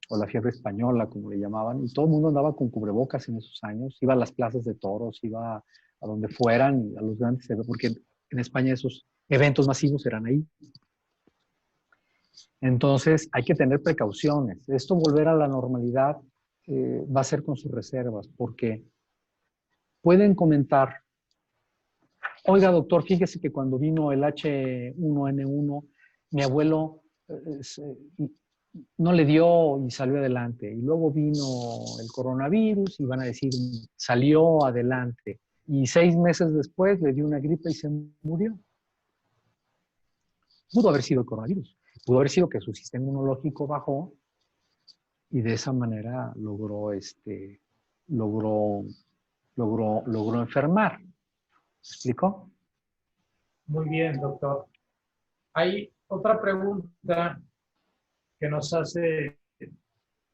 o la fiebre española, como le llamaban, y todo el mundo andaba con cubrebocas en esos años, iba a las plazas de toros, iba a donde fueran, a los grandes eventos, porque en España esos eventos masivos eran ahí. Entonces, hay que tener precauciones. Esto volver a la normalidad va a ser con sus reservas, porque pueden comentar, oiga, doctor, fíjese que cuando vino el H1N1, mi abuelo no le dio y salió adelante. Y luego vino el coronavirus y van a decir, salió adelante. Y 6 meses después le dio una gripe y se murió. Pudo haber sido el coronavirus. Pudo haber sido que su sistema inmunológico bajó y de esa manera logró enfermar. ¿Me explico? Muy bien, doctor. Hay otra pregunta que nos hace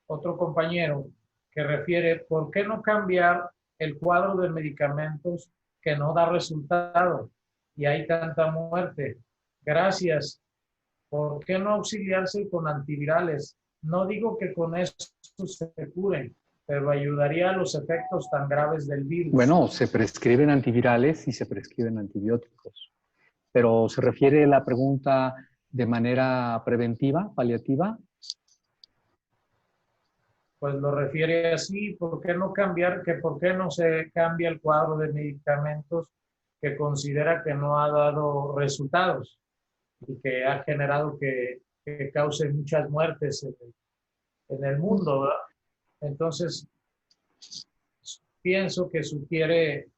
otro compañero que refiere, ¿por qué no cambiar el cuadro de medicamentos que no da resultado y hay tanta muerte? Gracias. ¿Por qué no auxiliarse con antivirales? No digo que con eso se curen, pero ayudaría a los efectos tan graves del virus. Bueno, se prescriben antivirales y se prescriben antibióticos. Pero ¿se refiere la pregunta de manera preventiva, paliativa? Pues lo refiere así. ¿Por qué no cambiar? ¿Por qué no se cambia el cuadro de medicamentos que considera que no ha dado resultados y que ha generado que cause muchas muertes en el mundo, ¿verdad? Entonces, pienso que sugiere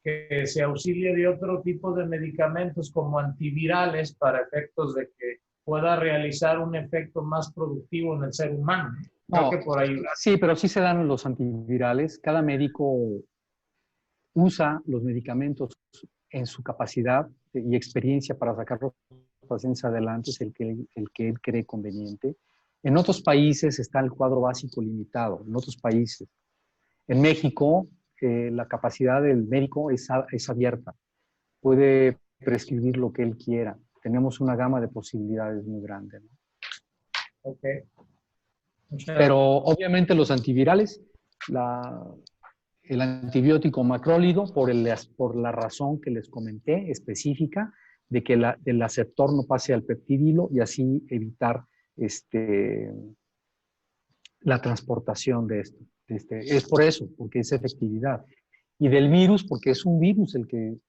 que se auxilie de otro tipo de medicamentos como antivirales para efectos de que pueda realizar un efecto más productivo en el ser humano. Creo que por ahí. Sí, pero sí se dan los antivirales. Cada médico usa los medicamentos en su capacidad y experiencia para sacar los pacientes adelante, es el que él cree conveniente. En otros países está el cuadro básico limitado, en otros países. En México, la capacidad del médico es abierta. Puede prescribir lo que él quiera. Tenemos una gama de posibilidades muy grande, ¿no? Ok. Pero obviamente los antivirales, el antibiótico macrólido, por la razón que les comenté, específica, de que el aceptor no pase al peptidilo y así evitar la transportación de esto. Es por eso, porque es efectividad. Y del virus, porque es un virus el que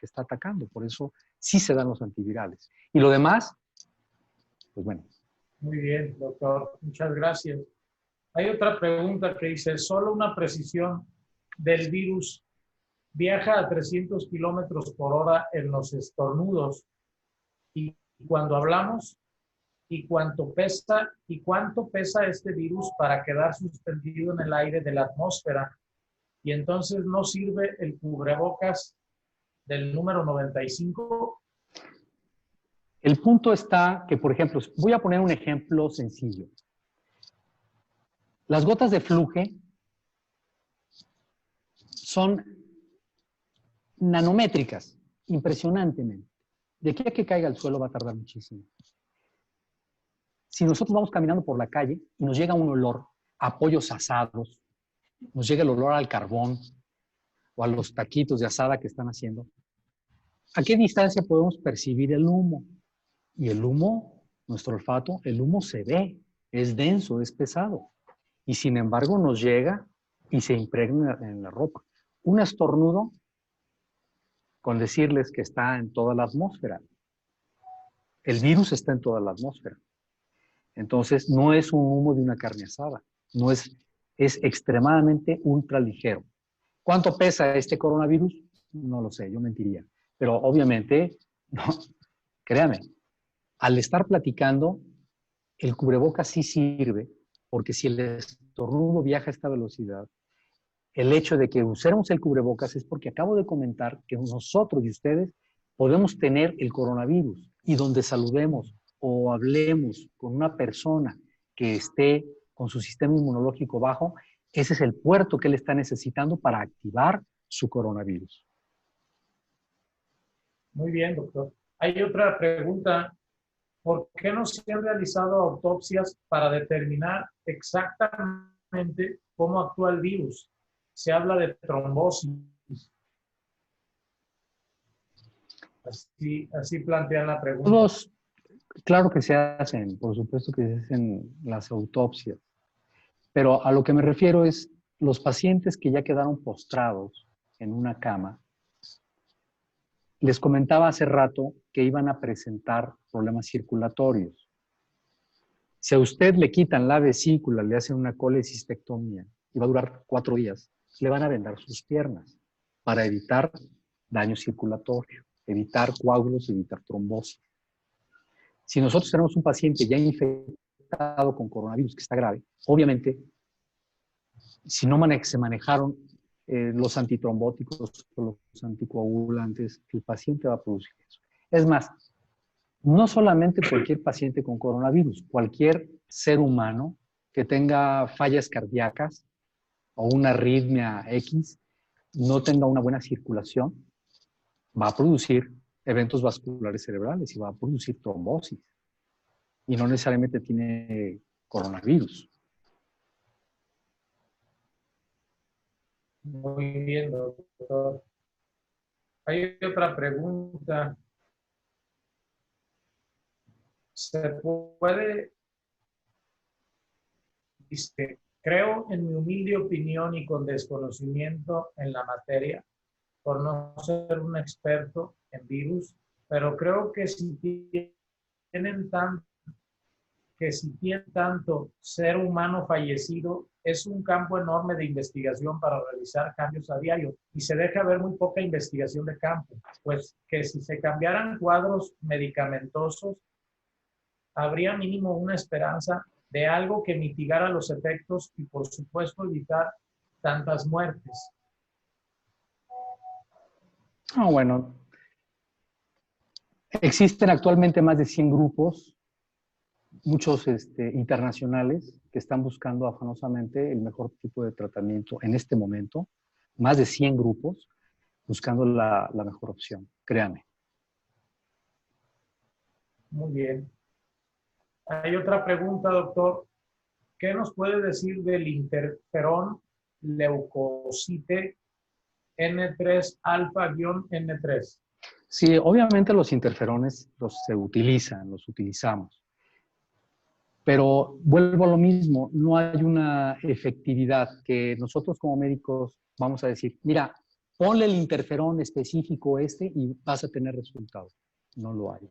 está atacando. Por eso sí se dan los antivirales. Y lo demás, pues bueno. Muy bien, doctor. Muchas gracias. Hay otra pregunta que dice, ¿solo una precisión del virus viaja a 300 kilómetros por hora en los estornudos? Y cuando hablamos, ¿y cuánto pesa este virus para quedar suspendido en el aire de la atmósfera? Y entonces no sirve el cubrebocas del número 95. El punto está que, por ejemplo, voy a poner un ejemplo sencillo. Las gotas de fluje son nanométricas, impresionantemente. De aquí a que caiga al suelo va a tardar muchísimo. Si nosotros vamos caminando por la calle y nos llega un olor a pollos asados, nos llega el olor al carbón o a los taquitos de asada que están haciendo, ¿a qué distancia podemos percibir el humo? Y el humo, nuestro olfato, el humo se ve, es denso, es pesado. Y sin embargo nos llega y se impregna en la ropa. Un estornudo, con decirles que está en toda la atmósfera. El virus está en toda la atmósfera. Entonces, no es un humo de una carne asada. No es extremadamente ultra ligero. ¿Cuánto pesa este coronavirus? No lo sé, yo mentiría. Pero obviamente, no, créame, al estar platicando, el cubrebocas sí sirve, porque si el estornudo viaja a esta velocidad, el hecho de que usemos el cubrebocas es porque acabo de comentar que nosotros y ustedes podemos tener el coronavirus, y donde saludemos o hablemos con una persona que esté con su sistema inmunológico bajo, ese es el puerto que él está necesitando para activar su coronavirus. Muy bien, doctor. Hay otra pregunta. ¿Por qué no se han realizado autopsias para determinar exactamente cómo actúa el virus? Se habla de trombosis. Así plantean la pregunta. Todos, claro que se hacen, por supuesto que se hacen las autopsias, pero a lo que me refiero es los pacientes que ya quedaron postrados en una cama. Les comentaba hace rato que iban a presentar problemas circulatorios. Si a usted le quitan la vesícula, le hacen una colecistectomía y va a durar 4 días, le van a vendar sus piernas para evitar daño circulatorio, evitar coágulos, evitar trombosis. Si nosotros tenemos un paciente ya infectado con coronavirus que está grave, obviamente, si no se manejaron los antitrombóticos o los anticoagulantes, el paciente va a producir eso. Es más, no solamente cualquier paciente con coronavirus, cualquier ser humano que tenga fallas cardíacas o una arritmia X, no tenga una buena circulación, va a producir eventos vasculares cerebrales y va a producir trombosis. Y no necesariamente tiene coronavirus. Muy bien, doctor. Hay otra pregunta. ¿Se puede? Dice, creo en mi humilde opinión y con desconocimiento en la materia, por no ser un experto en virus, pero creo que si tienen tanto ser humano fallecido, es un campo enorme de investigación para realizar cambios a diario y se deja ver muy poca investigación de campo, pues que si se cambiaran cuadros medicamentosos, habría mínimo una esperanza de algo que mitigara los efectos y por supuesto evitar tantas muertes. Bueno, existen actualmente más de 100 grupos, muchos internacionales, que están buscando afanosamente el mejor tipo de tratamiento en este momento. Más de 100 grupos buscando la mejor opción, créame. Muy bien. Hay otra pregunta, doctor. ¿Qué nos puede decir del interferón leucocite N3 alfa-N3? Sí, obviamente los interferones los utilizamos. Pero vuelvo a lo mismo, no hay una efectividad que nosotros como médicos vamos a decir, mira, ponle el interferón específico y vas a tener resultados. No lo hay.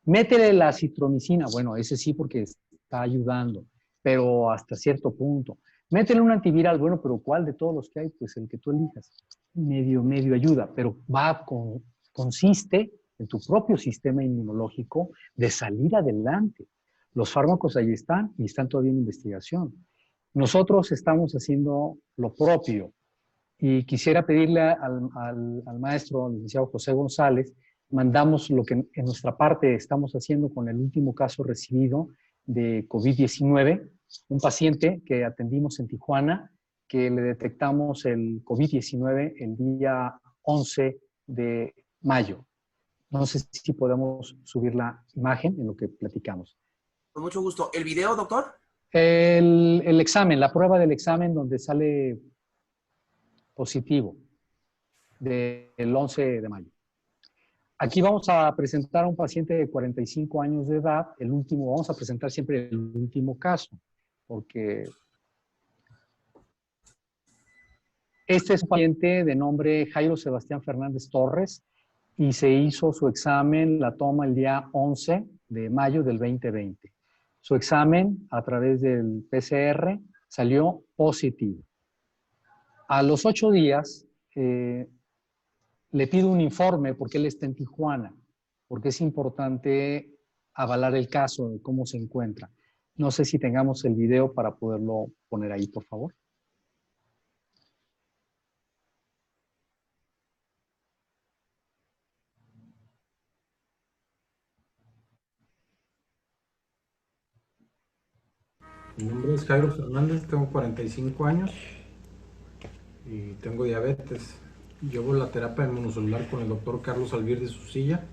Métele la acitromicina, bueno, ese sí porque está ayudando, pero hasta cierto punto. Métele un antiviral, bueno, pero ¿cuál de todos los que hay? Pues el que tú elijas. Medio ayuda, pero consiste en tu propio sistema inmunológico de salir adelante. Los fármacos ahí están y están todavía en investigación. Nosotros estamos haciendo lo propio y quisiera pedirle al maestro, al licenciado José González, mandamos lo que en nuestra parte estamos haciendo con el último caso recibido de COVID-19 un paciente que atendimos en Tijuana, que le detectamos el COVID-19 el día 11 de mayo. No sé si podemos subir la imagen en lo que platicamos. Con mucho gusto. ¿El video, doctor? El examen, la prueba del examen donde sale positivo del 11 de mayo. Aquí vamos a presentar a un paciente de 45 años de edad. Vamos a presentar siempre el último caso, porque este es un paciente de nombre Jairo Sebastián Fernández Torres y se hizo su examen, la toma el día 11 de mayo del 2020. Su examen a través del PCR salió positivo. A los 8 días le pido un informe porque él está en Tijuana, porque es importante avalar el caso de cómo se encuentra. No sé si tengamos el video para poderlo poner ahí, por favor. Mi nombre es Jairo Fernández, tengo 45 años y tengo diabetes. Llevo la terapia inmunocelular con el doctor Carlos Alvirde Susilla.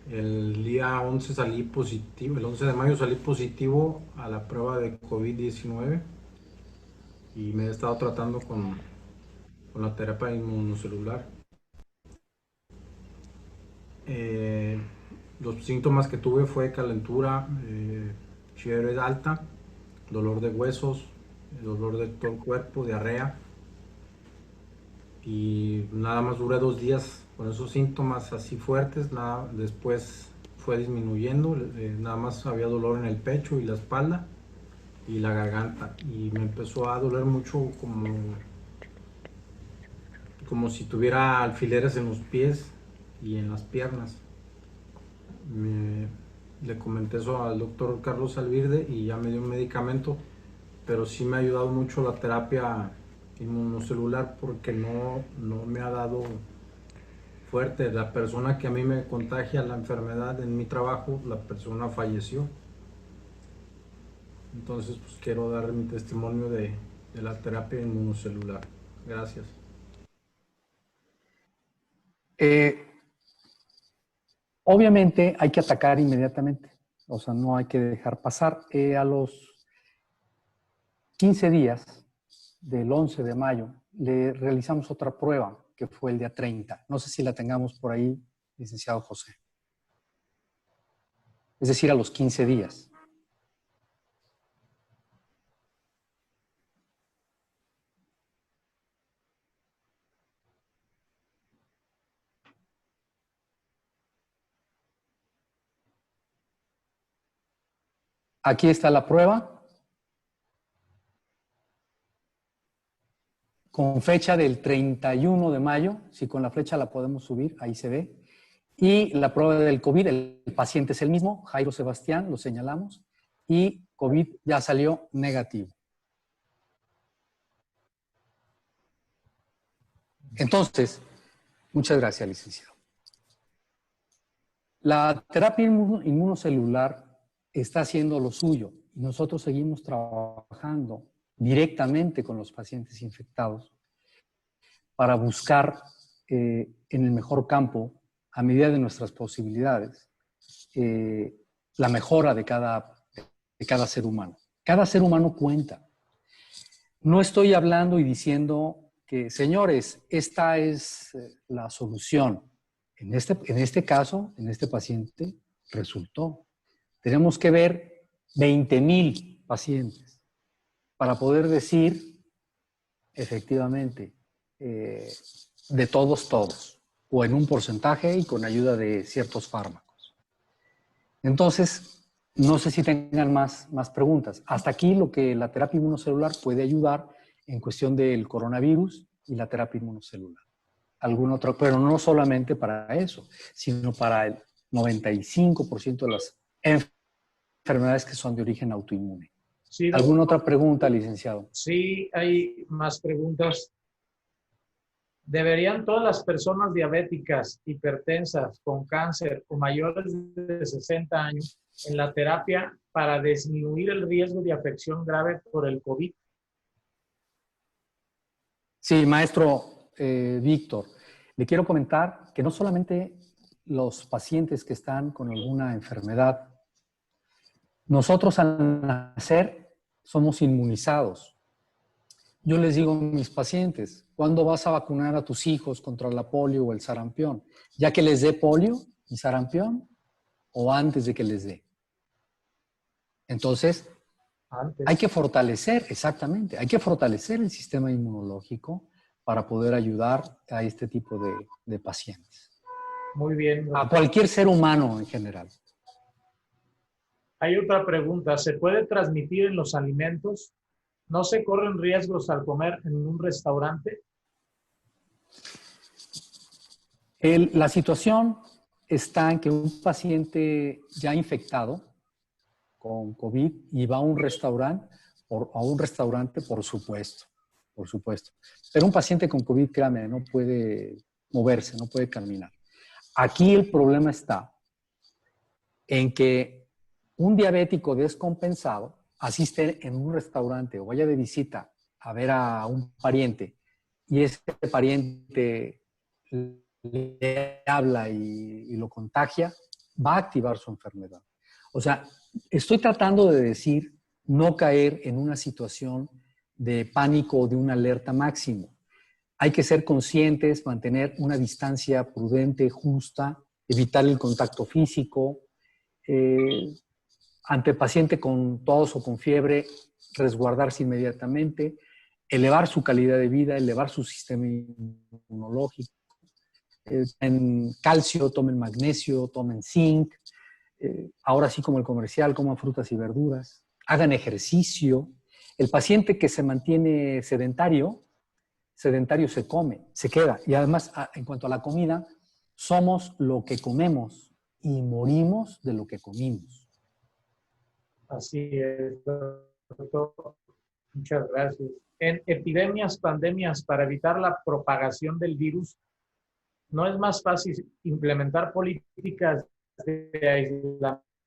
El día 11 salí positivo, el 11 de mayo salí positivo a la prueba de COVID-19 y me he estado tratando con la terapia inmunocelular. Los síntomas que tuve fue calentura, fiebre alta, dolor de huesos, dolor de todo el cuerpo, diarrea. Y nada más duré 2 días con esos síntomas así fuertes, después fue disminuyendo, nada más había dolor en el pecho y la espalda y la garganta y me empezó a doler mucho como si tuviera alfileres en los pies y en las piernas. Le comenté eso al doctor Carlos Alvirde y ya me dio un medicamento, pero sí me ha ayudado mucho la terapia inmunocelular porque no me ha dado fuerte. La persona que a mí me contagia la enfermedad en mi trabajo, la persona falleció. Entonces, pues quiero dar mi testimonio de la terapia inmunocelular. Gracias. Obviamente hay que atacar inmediatamente, o sea, no hay que dejar pasar. A los 15 días del 11 de mayo le realizamos otra prueba, que fue el día 30. No sé si la tengamos por ahí, licenciado José. Es decir, a los 15 días. Aquí está la prueba. Con fecha del 31 de mayo, si con la flecha la podemos subir, ahí se ve. Y la prueba del COVID, el paciente es el mismo, Jairo Sebastián, lo señalamos, y COVID ya salió negativo. Entonces, muchas gracias, licenciado. La terapia inmunocelular está haciendo lo suyo y nosotros seguimos trabajando directamente con los pacientes infectados para buscar en el mejor campo, a medida de nuestras posibilidades, la mejora de cada ser humano. Cada ser humano cuenta. No estoy hablando y diciendo que, señores, esta es la solución. En este caso, en este paciente, resultó. Tenemos que ver 20,000 pacientes para poder decir, efectivamente, de todos, o en un porcentaje y con ayuda de ciertos fármacos. Entonces, no sé si tengan más preguntas. Hasta aquí lo que la terapia inmunocelular puede ayudar en cuestión del coronavirus y la terapia inmunocelular. Algún otro, pero no solamente para eso, sino para el 95% de las enfermedades que son de origen autoinmune. Sí, ¿Alguna otra pregunta, licenciado? Sí, hay más preguntas. ¿Deberían todas las personas diabéticas, hipertensas, con cáncer o mayores de 60 años en la terapia para disminuir el riesgo de afección grave por el COVID? Sí, maestro Víctor, le quiero comentar que no solamente los pacientes que están con alguna enfermedad, nosotros al nacer somos inmunizados. Yo les digo a mis pacientes, ¿cuándo vas a vacunar a tus hijos contra la polio o el sarampión? ¿Ya que les dé polio y sarampión o antes de que les dé? Entonces, Antes. hay que fortalecer, exactamente, hay que fortalecer el sistema inmunológico para poder ayudar a este tipo de pacientes. Muy bien. A cualquier ser humano en general. Hay otra pregunta. ¿Se puede transmitir en los alimentos? ¿No se corren riesgos al comer en un restaurante? La situación está en que un paciente ya infectado con COVID y va a un restaurante, por supuesto, por supuesto. Pero un paciente con COVID, créame, no puede moverse, no puede caminar. Aquí el problema está en que un diabético descompensado asiste en un restaurante o vaya de visita a ver a un pariente y ese pariente le habla y lo contagia, va a activar su enfermedad. O sea, estoy tratando de decir no caer en una situación de pánico o de una alerta máximo. Hay que ser conscientes, mantener una distancia prudente, justa, evitar el contacto físico. Ante paciente con tos o con fiebre, resguardarse inmediatamente, elevar su calidad de vida, elevar su sistema inmunológico. En calcio, tomen magnesio, tomen zinc. Ahora sí, como el comercial, coman frutas y verduras. Hagan ejercicio. El paciente que se mantiene sedentario se come, se queda. Y además, en cuanto a la comida, somos lo que comemos y morimos de lo que comimos. Así es, doctor. Muchas gracias. En epidemias, pandemias, para evitar la propagación del virus, ¿no es más fácil implementar políticas de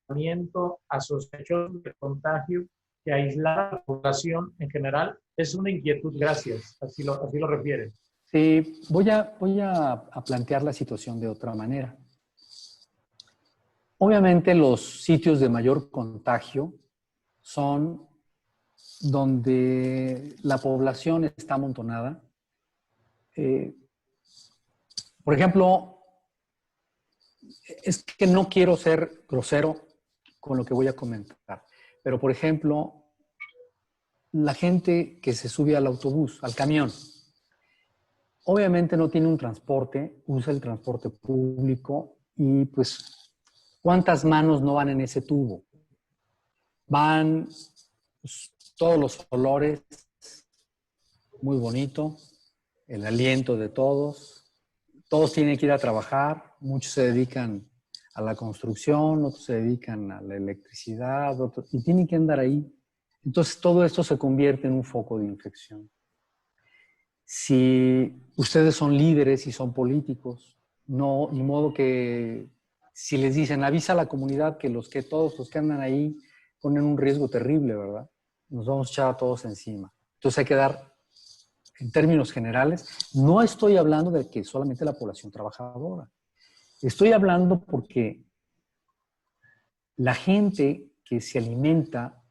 aislamiento a sospechosos de contagio que aislar a la población en general? Es una inquietud, gracias. Así lo refiere. Sí, voy a plantear la situación de otra manera. Obviamente los sitios de mayor contagio son donde la población está amontonada. Por ejemplo, es que no quiero ser grosero con lo que voy a comentar, pero por ejemplo, la gente que se sube al autobús, al camión, obviamente no tiene un transporte, usa el transporte público y pues, ¿cuántas manos no van en ese tubo? Van pues, todos los olores, muy bonito, el aliento de todos. Todos tienen que ir a trabajar, muchos se dedican a la construcción, otros se dedican a la electricidad, otros, y tienen que andar ahí. Entonces todo esto se convierte en un foco de infección. Si ustedes son líderes y son políticos, no, ni modo que si les dicen avisa a la comunidad que todos los que andan ahí ponen un riesgo terrible, ¿verdad? Nos vamos a echar a todos encima. Entonces hay que dar, en términos generales, no estoy hablando de que solamente la población trabajadora. Estoy hablando porque la gente que se alimenta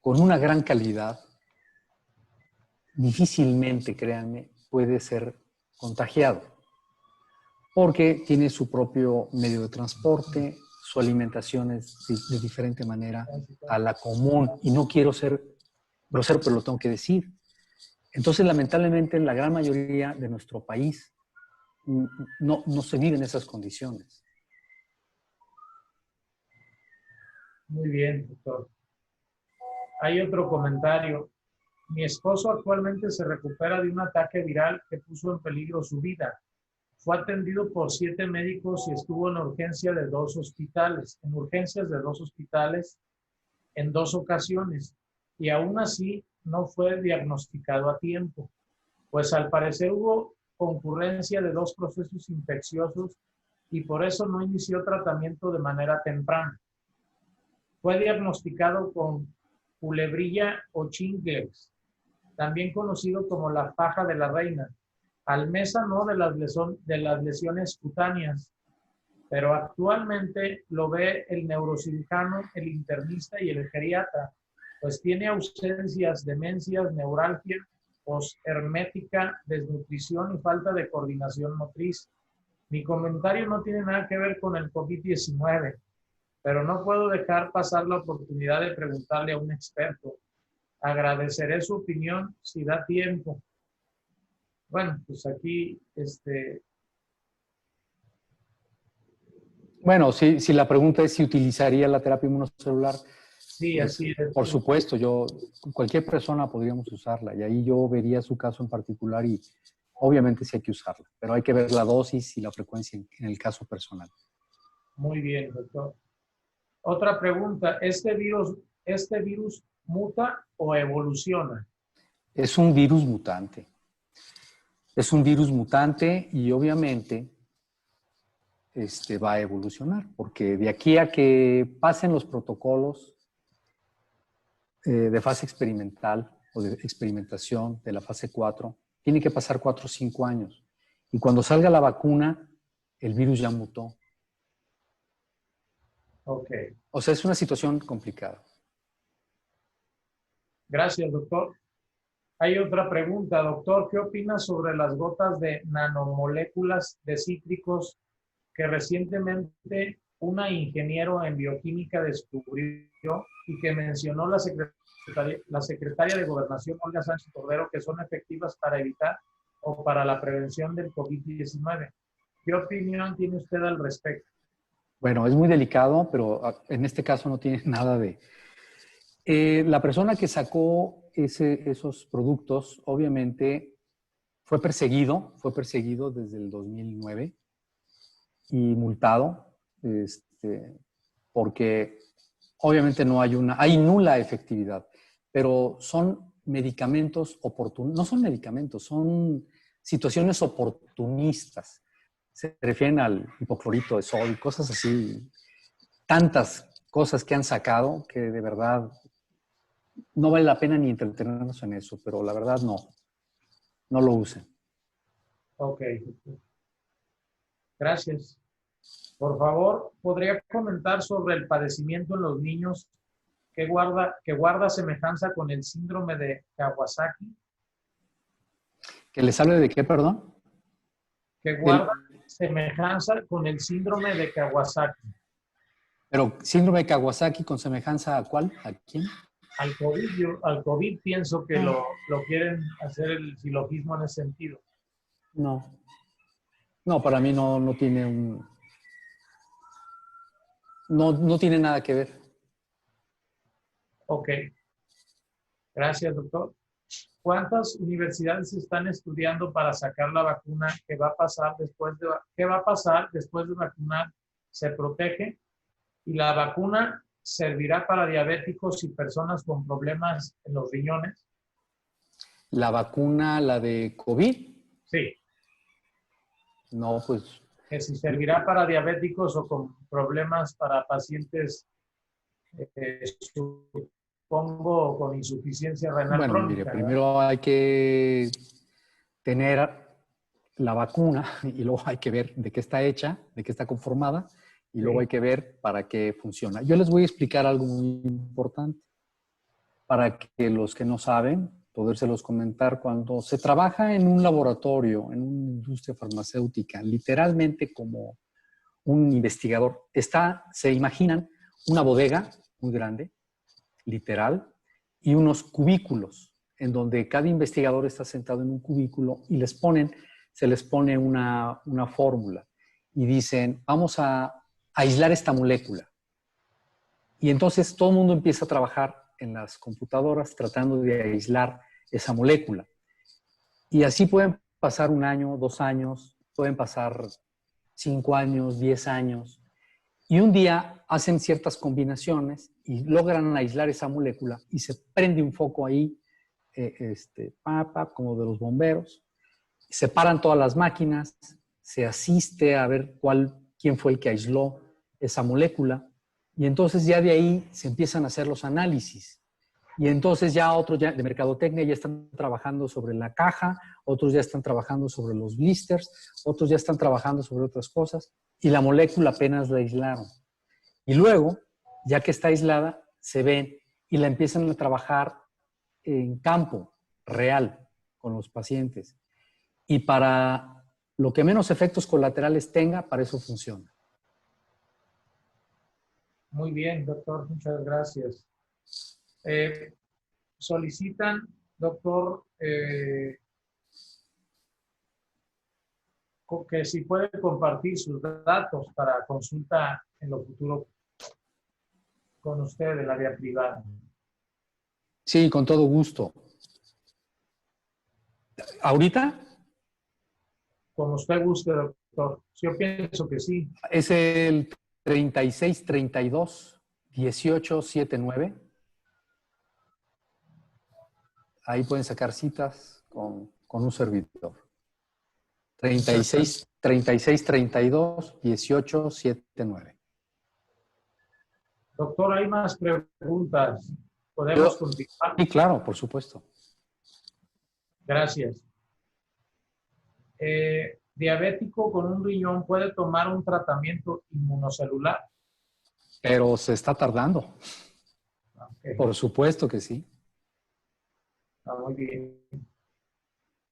con una gran calidad, difícilmente, créanme, puede ser contagiado. Porque tiene su propio medio de transporte, su alimentación es de diferente manera a la común. Y no quiero ser grosero, pero lo tengo que decir. Entonces, lamentablemente, la gran mayoría de nuestro país no se vive en esas condiciones. Muy bien, doctor. Hay otro comentario. Mi esposo actualmente se recupera de un ataque viral que puso en peligro su vida. Fue atendido por 7 médicos y estuvo en urgencias de 2 hospitales en 2 ocasiones. Y aún así no fue diagnosticado a tiempo. pues al parecer hubo concurrencia de 2 procesos infecciosos y por eso no inició tratamiento de manera temprana. Fue diagnosticado con culebrilla o Chinglex, también conocido como la faja de la reina, almésano de las lesiones cutáneas, pero actualmente lo ve el neurocirujano, el internista y el geriatra, pues tiene ausencias, demencias, neuralgia, poshermética, desnutrición y falta de coordinación motriz. Mi comentario no tiene nada que ver con el COVID-19, pero no puedo dejar pasar la oportunidad de preguntarle a un experto. Agradeceré su opinión si da tiempo. Bueno, pues aquí, Bueno, si la pregunta es si utilizaría la terapia inmunocelular, sí, pues, así es. por supuesto, cualquier persona podríamos usarla y ahí yo vería su caso en particular y obviamente sí hay que usarla, pero hay que ver la dosis y la frecuencia en el caso personal. Muy bien, doctor. Otra pregunta, ¿este virus muta o evoluciona? Es un virus mutante. Es un virus mutante y obviamente va a evolucionar, porque de aquí a que pasen los protocolos de fase experimental o de experimentación de la fase 4, tiene que pasar 4 o 5 años. Y cuando salga la vacuna, el virus ya mutó. Ok. O sea, es una situación complicada. Gracias, doctor. Hay otra pregunta, doctor. ¿Qué opina sobre las gotas de nanomoléculas de cítricos que recientemente una ingeniero en bioquímica descubrió y que mencionó la secretaria de Gobernación, Olga Sánchez Cordero, que son efectivas para evitar o para la prevención del COVID-19? ¿Qué opinión tiene usted al respecto? Bueno, es muy delicado, pero en este caso no tiene nada de... la persona que sacó esos productos, obviamente, fue perseguido desde el 2009 y multado, porque obviamente hay nula efectividad, pero son medicamentos oportunos, no son medicamentos, son situaciones oportunistas. Se refieren al hipoclorito de sodio y cosas así, tantas cosas que han sacado que de verdad no vale la pena ni entretenernos en eso, pero la verdad no lo usen. Ok. Gracias. Por favor, ¿podría comentar sobre el padecimiento en los niños que guarda semejanza con el síndrome de Kawasaki? ¿Que les hable de qué, perdón? Que guarda semejanza con el síndrome de Kawasaki. Pero síndrome de Kawasaki con semejanza ¿a cuál? ¿A quién? Al COVID pienso que lo quieren hacer el silogismo en ese sentido. No, para mí no tiene no tiene nada que ver. Ok. Gracias, doctor. ¿Cuántas universidades están estudiando para sacar la vacuna? ¿Qué va a pasar después de vacunar? ¿Se protege? ¿Y la vacuna servirá para diabéticos y personas con problemas en los riñones? ¿La vacuna, la de COVID? Sí. No, pues... Que si servirá para diabéticos o con problemas para pacientes, supongo, con insuficiencia renal bueno, crónica. Mire, primero hay que tener la vacuna y luego hay que ver de qué está hecha, de qué está conformada y luego hay que ver para qué funciona. Yo les voy a explicar algo muy importante para que los que no saben, podérselos comentar. Cuando se trabaja en un laboratorio, en una industria farmacéutica, literalmente como un investigador, se imaginan una bodega muy grande, literal, y unos cubículos en donde cada investigador está sentado en un cubículo y se les pone una fórmula y dicen, vamos a aislar esta molécula. Y entonces todo el mundo empieza a trabajar en las computadoras tratando de aislar esa molécula. Y así pueden pasar 1 año, 2 años, pueden pasar 5 años, 10 años. Y un día hacen ciertas combinaciones y logran aislar esa molécula y se prende un foco ahí como de los bomberos. Se paran todas las máquinas, se asiste a ver quién fue el que aisló esa molécula, y entonces ya de ahí se empiezan a hacer los análisis. Y entonces ya otros de mercadotecnia ya están trabajando sobre la caja, otros ya están trabajando sobre los blisters, otros ya están trabajando sobre otras cosas, y la molécula apenas la aislaron. Y luego, ya que está aislada, se ven y la empiezan a trabajar en campo real con los pacientes. Y para lo que menos efectos colaterales tenga, para eso funciona. Muy bien, doctor, muchas gracias. Solicitan, doctor, que si puede compartir sus datos para consulta en lo futuro con usted del área privada. Sí, con todo gusto. ¿Ahorita? Como usted guste, doctor. Yo pienso que sí. Es el 3632-1879. Ahí pueden sacar citas con un servidor. 3632-1879. Doctor, hay más preguntas. ¿Podemos continuar? Sí, claro, por supuesto. Gracias. ¿Diabético con un riñón puede tomar un tratamiento inmunocelular? Pero se está tardando. Okay. Por supuesto que sí. Muy bien.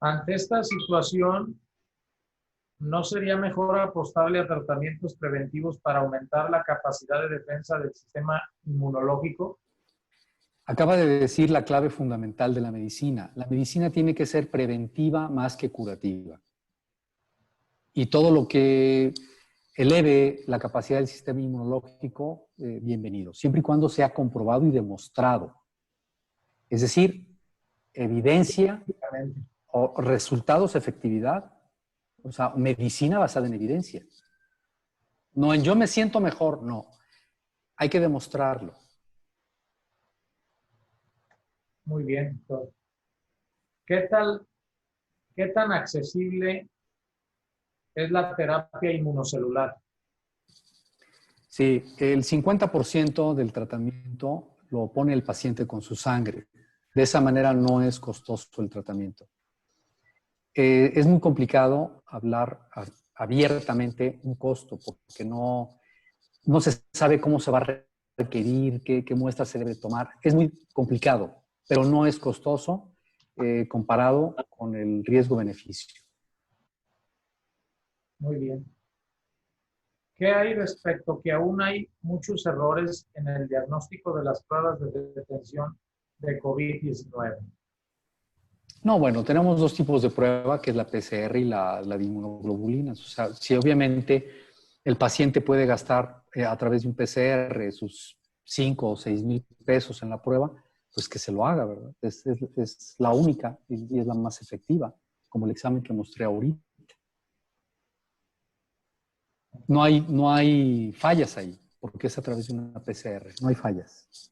Ante esta situación, ¿no sería mejor apostarle a tratamientos preventivos para aumentar la capacidad de defensa del sistema inmunológico? Acaba de decir la clave fundamental de la medicina. La medicina tiene que ser preventiva más que curativa. Y todo lo que eleve la capacidad del sistema inmunológico, bienvenido, siempre y cuando sea comprobado y demostrado. Es decir, evidencia o resultados, efectividad, o sea, medicina basada en evidencia. No en yo me siento mejor, no. Hay que demostrarlo. Muy bien, doctor. ¿Qué tan accesible es la terapia inmunocelular? Sí, el 50% del tratamiento lo pone el paciente con su sangre. De esa manera no es costoso el tratamiento. Es muy complicado hablar abiertamente un costo porque no se sabe cómo se va a requerir, qué muestras se debe tomar. Es muy complicado, pero no es costoso comparado con el riesgo-beneficio. Muy bien. ¿Qué hay respecto que aún hay muchos errores en el diagnóstico de las pruebas de detección de COVID-19? No, bueno, tenemos dos tipos de prueba, que es la PCR y la de inmunoglobulinas. O sea, si obviamente el paciente puede gastar a través de un PCR sus 5 o 6 mil pesos en la prueba, pues que se lo haga, ¿verdad? Es la única y es la más efectiva, como el examen que mostré ahorita. No hay fallas ahí, porque es a través de una PCR, no hay fallas.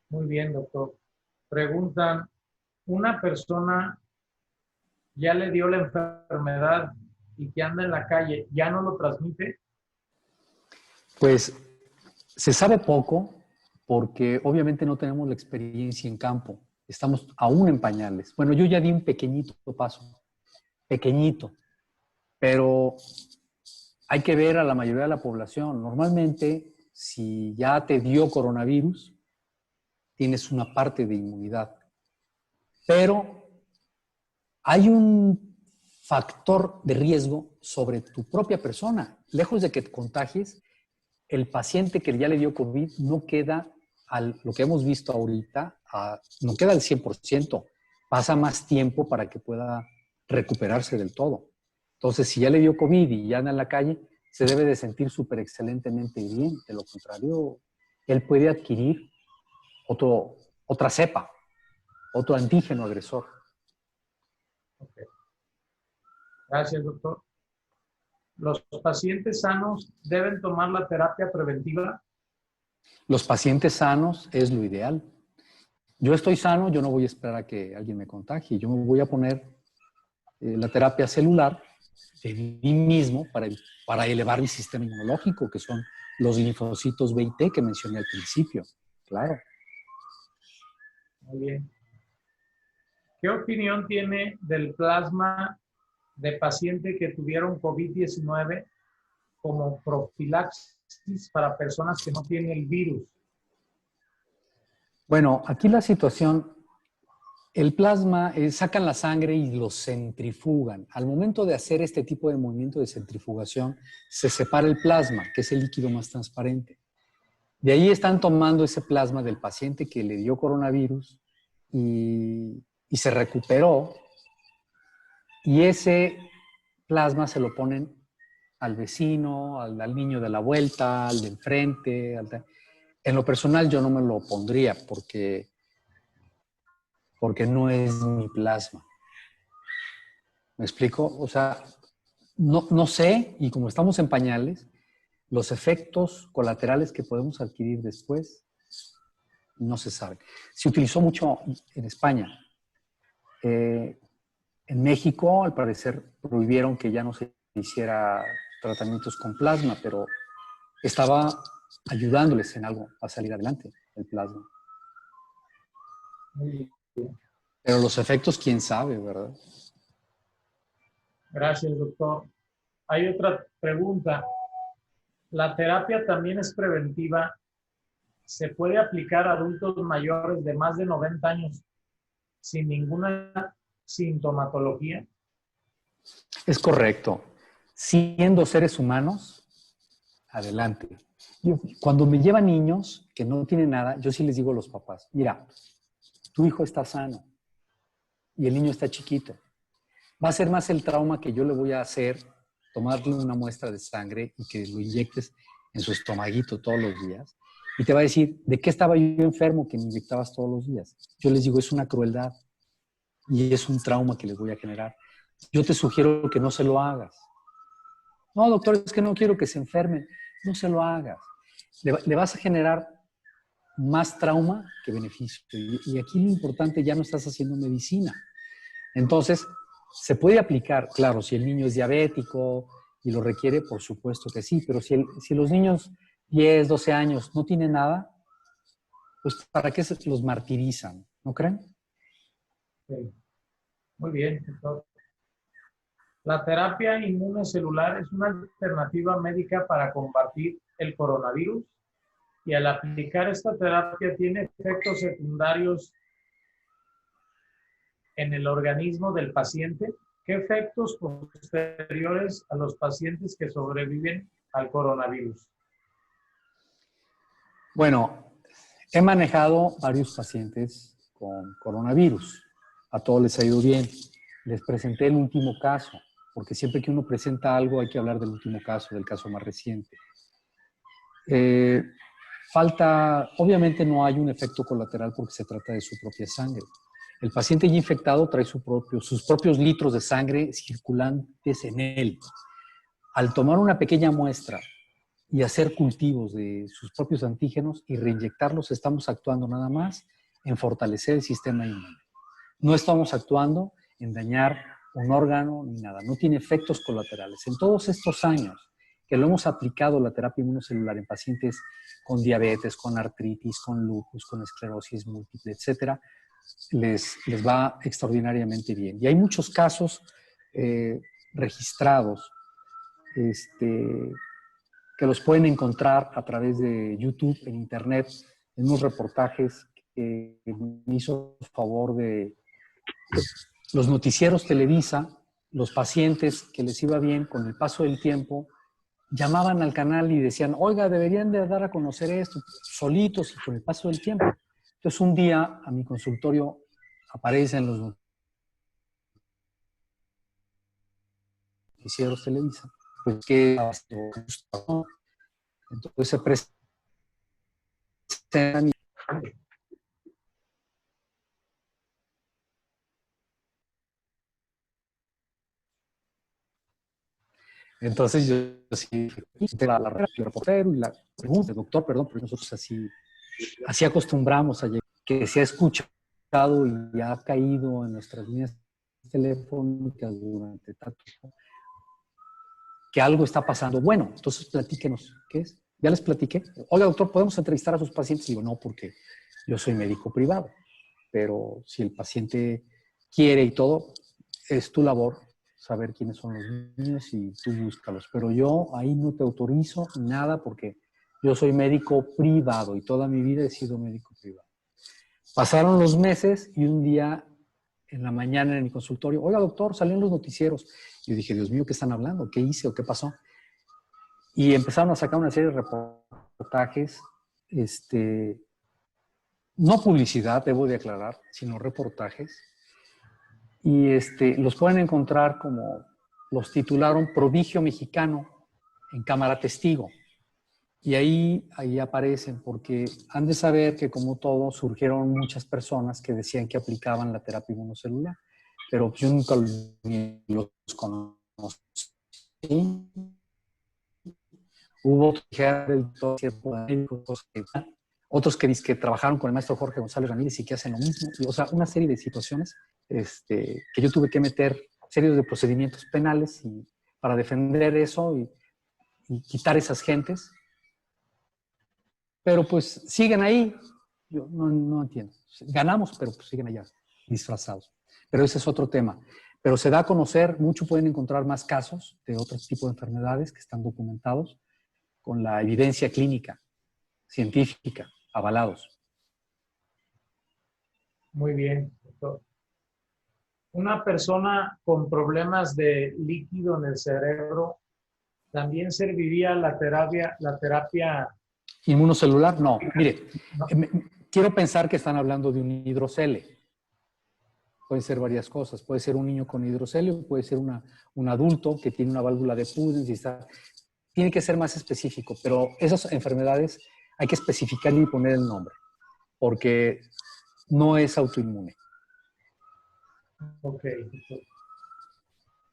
Muy bien, doctor. Preguntan, ¿una persona ya le dio la enfermedad y que anda en la calle, ya no lo transmite? Pues se sabe poco porque obviamente no tenemos la experiencia en campo. Estamos aún en pañales. Bueno, yo ya di un pequeñito paso, pequeñito, pero hay que ver a la mayoría de la población. Normalmente, si ya te dio coronavirus, tienes una parte de inmunidad. Pero hay un factor de riesgo sobre tu propia persona. Lejos de que te contagies, el paciente que ya le dio COVID no queda, lo que hemos visto ahorita, no queda al 100%. Pasa más tiempo para que pueda recuperarse del todo. Entonces, si ya le dio COVID y ya anda en la calle, se debe de sentir súper excelentemente bien. De lo contrario, él puede adquirir otra cepa, otro antígeno agresor. Okay. Gracias, doctor. ¿Los pacientes sanos deben tomar la terapia preventiva? Los pacientes sanos es lo ideal. yo estoy sano, yo no voy a esperar a que alguien me contagie. Yo me voy a poner la terapia celular de mí mismo para elevar mi sistema inmunológico, que son los linfocitos B y T que mencioné al principio. Claro. Muy bien. ¿Qué opinión tiene del plasma de pacientes que tuvieron COVID-19 como profilaxis para personas que no tienen el virus? Bueno, aquí la situación, el plasma, sacan la sangre y lo centrifugan. Al momento de hacer este tipo de movimiento de centrifugación, se separa el plasma, que es el líquido más transparente. De ahí están tomando ese plasma del paciente que le dio coronavirus y se recuperó, y ese plasma se lo ponen al vecino, al niño de la vuelta, al de enfrente. En lo personal yo no me lo pondría porque no es mi plasma. ¿Me explico? O sea, no sé, y como estamos en pañales, los efectos colaterales que podemos adquirir después no se saben. Se utilizó mucho en España. En México, al parecer, prohibieron que ya no se hiciera tratamientos con plasma, pero estaba ayudándoles en algo a salir adelante, el plasma. Muy bien. Pero los efectos, quién sabe, ¿verdad? Gracias, doctor. Hay otra pregunta. ¿La terapia también es preventiva? ¿Se puede aplicar a adultos mayores de más de 90 años sin ninguna sintomatología? Es correcto. Siendo seres humanos, adelante. Cuando me llevan niños que no tienen nada, yo sí les digo a los papás, mira, tu hijo está sano y el niño está chiquito. Va a ser más el trauma que yo le voy a hacer, tomarle una muestra de sangre y que lo inyectes en su estomaguito todos los días. Y te va a decir, ¿de qué estaba yo enfermo que me inyectabas todos los días? Yo les digo, es una crueldad y es un trauma que les voy a generar. Yo te sugiero que no se lo hagas. No, doctor, es que no quiero que se enfermen. No se lo hagas. Le vas a generar más trauma que beneficio. Y aquí lo importante, ya no estás haciendo medicina. Entonces, se puede aplicar, claro, si el niño es diabético y lo requiere, por supuesto que sí, pero si los niños 10, 12 años no tienen nada, pues ¿para qué se los martirizan? ¿No creen? Sí. Muy bien, doctor. La terapia inmunocelular es una alternativa médica para combatir el coronavirus, y al aplicar esta terapia tiene efectos secundarios en el organismo del paciente. ¿Qué efectos posteriores a los pacientes que sobreviven al coronavirus? Bueno, he manejado varios pacientes con coronavirus. A todos les ha ido bien. Les presenté el último caso, porque siempre que uno presenta algo hay que hablar del último caso, del caso más reciente. Obviamente no hay un efecto colateral porque se trata de su propia sangre. El paciente ya infectado trae sus propios litros de sangre circulantes en él. Al tomar una pequeña muestra y hacer cultivos de sus propios antígenos y reinyectarlos, estamos actuando nada más en fortalecer el sistema inmune. No estamos actuando en dañar un órgano ni nada. No tiene efectos colaterales. En todos estos años que lo hemos aplicado la terapia inmunocelular en pacientes con diabetes, con artritis, con lupus, con esclerosis múltiple, etcétera, les va extraordinariamente bien. Y hay muchos casos registrados que los pueden encontrar a través de YouTube, en Internet, en unos reportajes que me hizo favor de los noticieros Televisa. Los pacientes que les iba bien con el paso del tiempo llamaban al canal y decían, oiga, deberían de dar a conocer esto, solitos y con el paso del tiempo. Entonces un día a mi consultorio aparecen los noticieros Televisa, pues que entonces se presentan. Entonces yo sí, la reportero y la pregunta, doctor, perdón, pero nosotros así acostumbramos a llegar. que se ha escuchado y ha caído en nuestras líneas telefónicas durante tanto tiempo, que algo está pasando. Bueno, entonces platíquenos, ¿qué es? Ya les platiqué. Oiga, doctor, ¿podemos entrevistar a sus pacientes? Digo, no, porque yo soy médico privado, pero si el paciente quiere y todo, es tu labor saber quiénes son los niños y tú búscalos. Pero yo ahí no te autorizo nada porque yo soy médico privado y toda mi vida he sido médico privado. Pasaron los meses y un día en la mañana en mi consultorio, oiga, doctor, salieron los noticieros. Yo dije, Dios mío, ¿qué están hablando? ¿Qué hice o qué pasó? Y empezaron a sacar una serie de reportajes, no publicidad, debo de aclarar, sino reportajes. Y los pueden encontrar como, los titularon Prodigio Mexicano en Cámara Testigo. Y ahí aparecen, porque han de saber que como todo, surgieron muchas personas que decían que aplicaban la terapia inmunocelular, pero yo nunca los conocí. Hubo otros que trabajaron con el maestro Jorge González Ramírez y que hacen lo mismo. O sea, una serie de situaciones que yo tuve que meter, series de procedimientos penales para defender eso y quitar esas gentes. Pero pues siguen ahí. Yo no entiendo. Ganamos, pero pues siguen allá, disfrazados. Pero ese es otro tema. Pero se da a conocer, mucho pueden encontrar más casos de otro tipo de enfermedades que están documentados con la evidencia clínica, científica, avalados. Muy bien, doctor. Una persona con problemas de líquido en el cerebro, ¿también serviría la terapia? ¿Inmunocelular? No. Mire, No. Quiero pensar que están hablando de un hidrocele. Pueden ser varias cosas. Puede ser un niño con hidrocelio, puede ser un adulto que tiene una válvula de Pudens. Tiene que ser más específico, pero esas enfermedades hay que especificar y poner el nombre, porque no es autoinmune. Ok.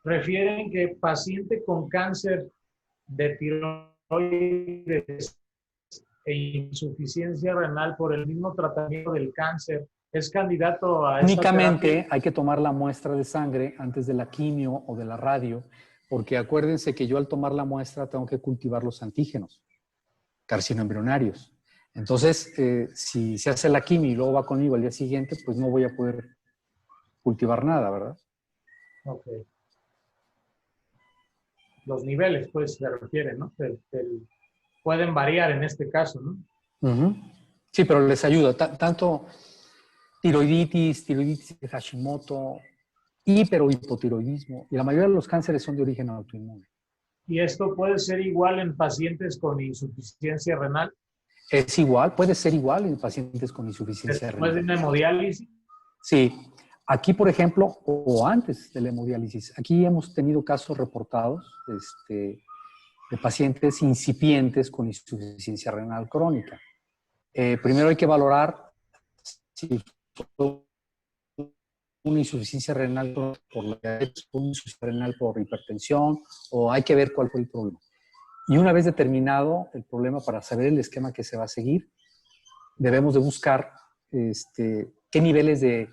Refieren que paciente con cáncer de tiroides e insuficiencia renal por el mismo tratamiento del cáncer es candidato a esta Únicamente terapia. hay que tomar la muestra de sangre antes de la quimio o de la radio, porque acuérdense que yo al tomar la muestra tengo que cultivar los antígenos carcinoembrionarios. Entonces, si se hace la quimio y luego va conmigo al día siguiente, pues no voy a poder cultivar nada, ¿verdad? Ok. Los niveles, pues, se refieren, ¿no? Pueden variar en este caso, ¿no? Uh-huh. Sí, pero les ayuda. Tanto tiroiditis de Hashimoto, hiper o hipotiroidismo, y la mayoría de los cánceres son de origen autoinmune. ¿Y esto puede ser igual en pacientes con insuficiencia renal? Es igual, puede ser igual en pacientes con insuficiencia Después de renal. una hemodiálisis. Sí. Aquí, por ejemplo, o antes de la hemodiálisis, aquí hemos tenido casos reportados de pacientes incipientes con insuficiencia renal crónica. Primero hay que valorar si fue una insuficiencia renal por la diabetes, una insuficiencia renal por hipertensión, o hay que ver cuál fue el problema. Y una vez determinado el problema, para saber el esquema que se va a seguir, debemos de buscar qué niveles de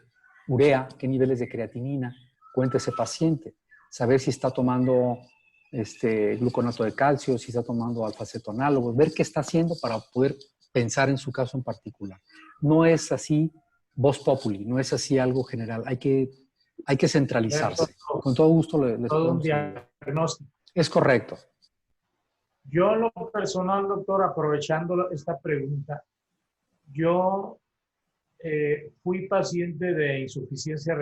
urea, qué niveles de creatinina cuenta ese paciente, saber si está tomando gluconato de calcio, si está tomando alfa-cetoanálogos, ver qué está haciendo para poder pensar en su caso en particular. No es así vox populi, no es así algo general, hay que centralizarse. Con todo gusto les Todo un podemos ayudar. diagnóstico. Es correcto. Yo en lo personal, doctor, aprovechando esta pregunta, yo fui paciente de insuficiencia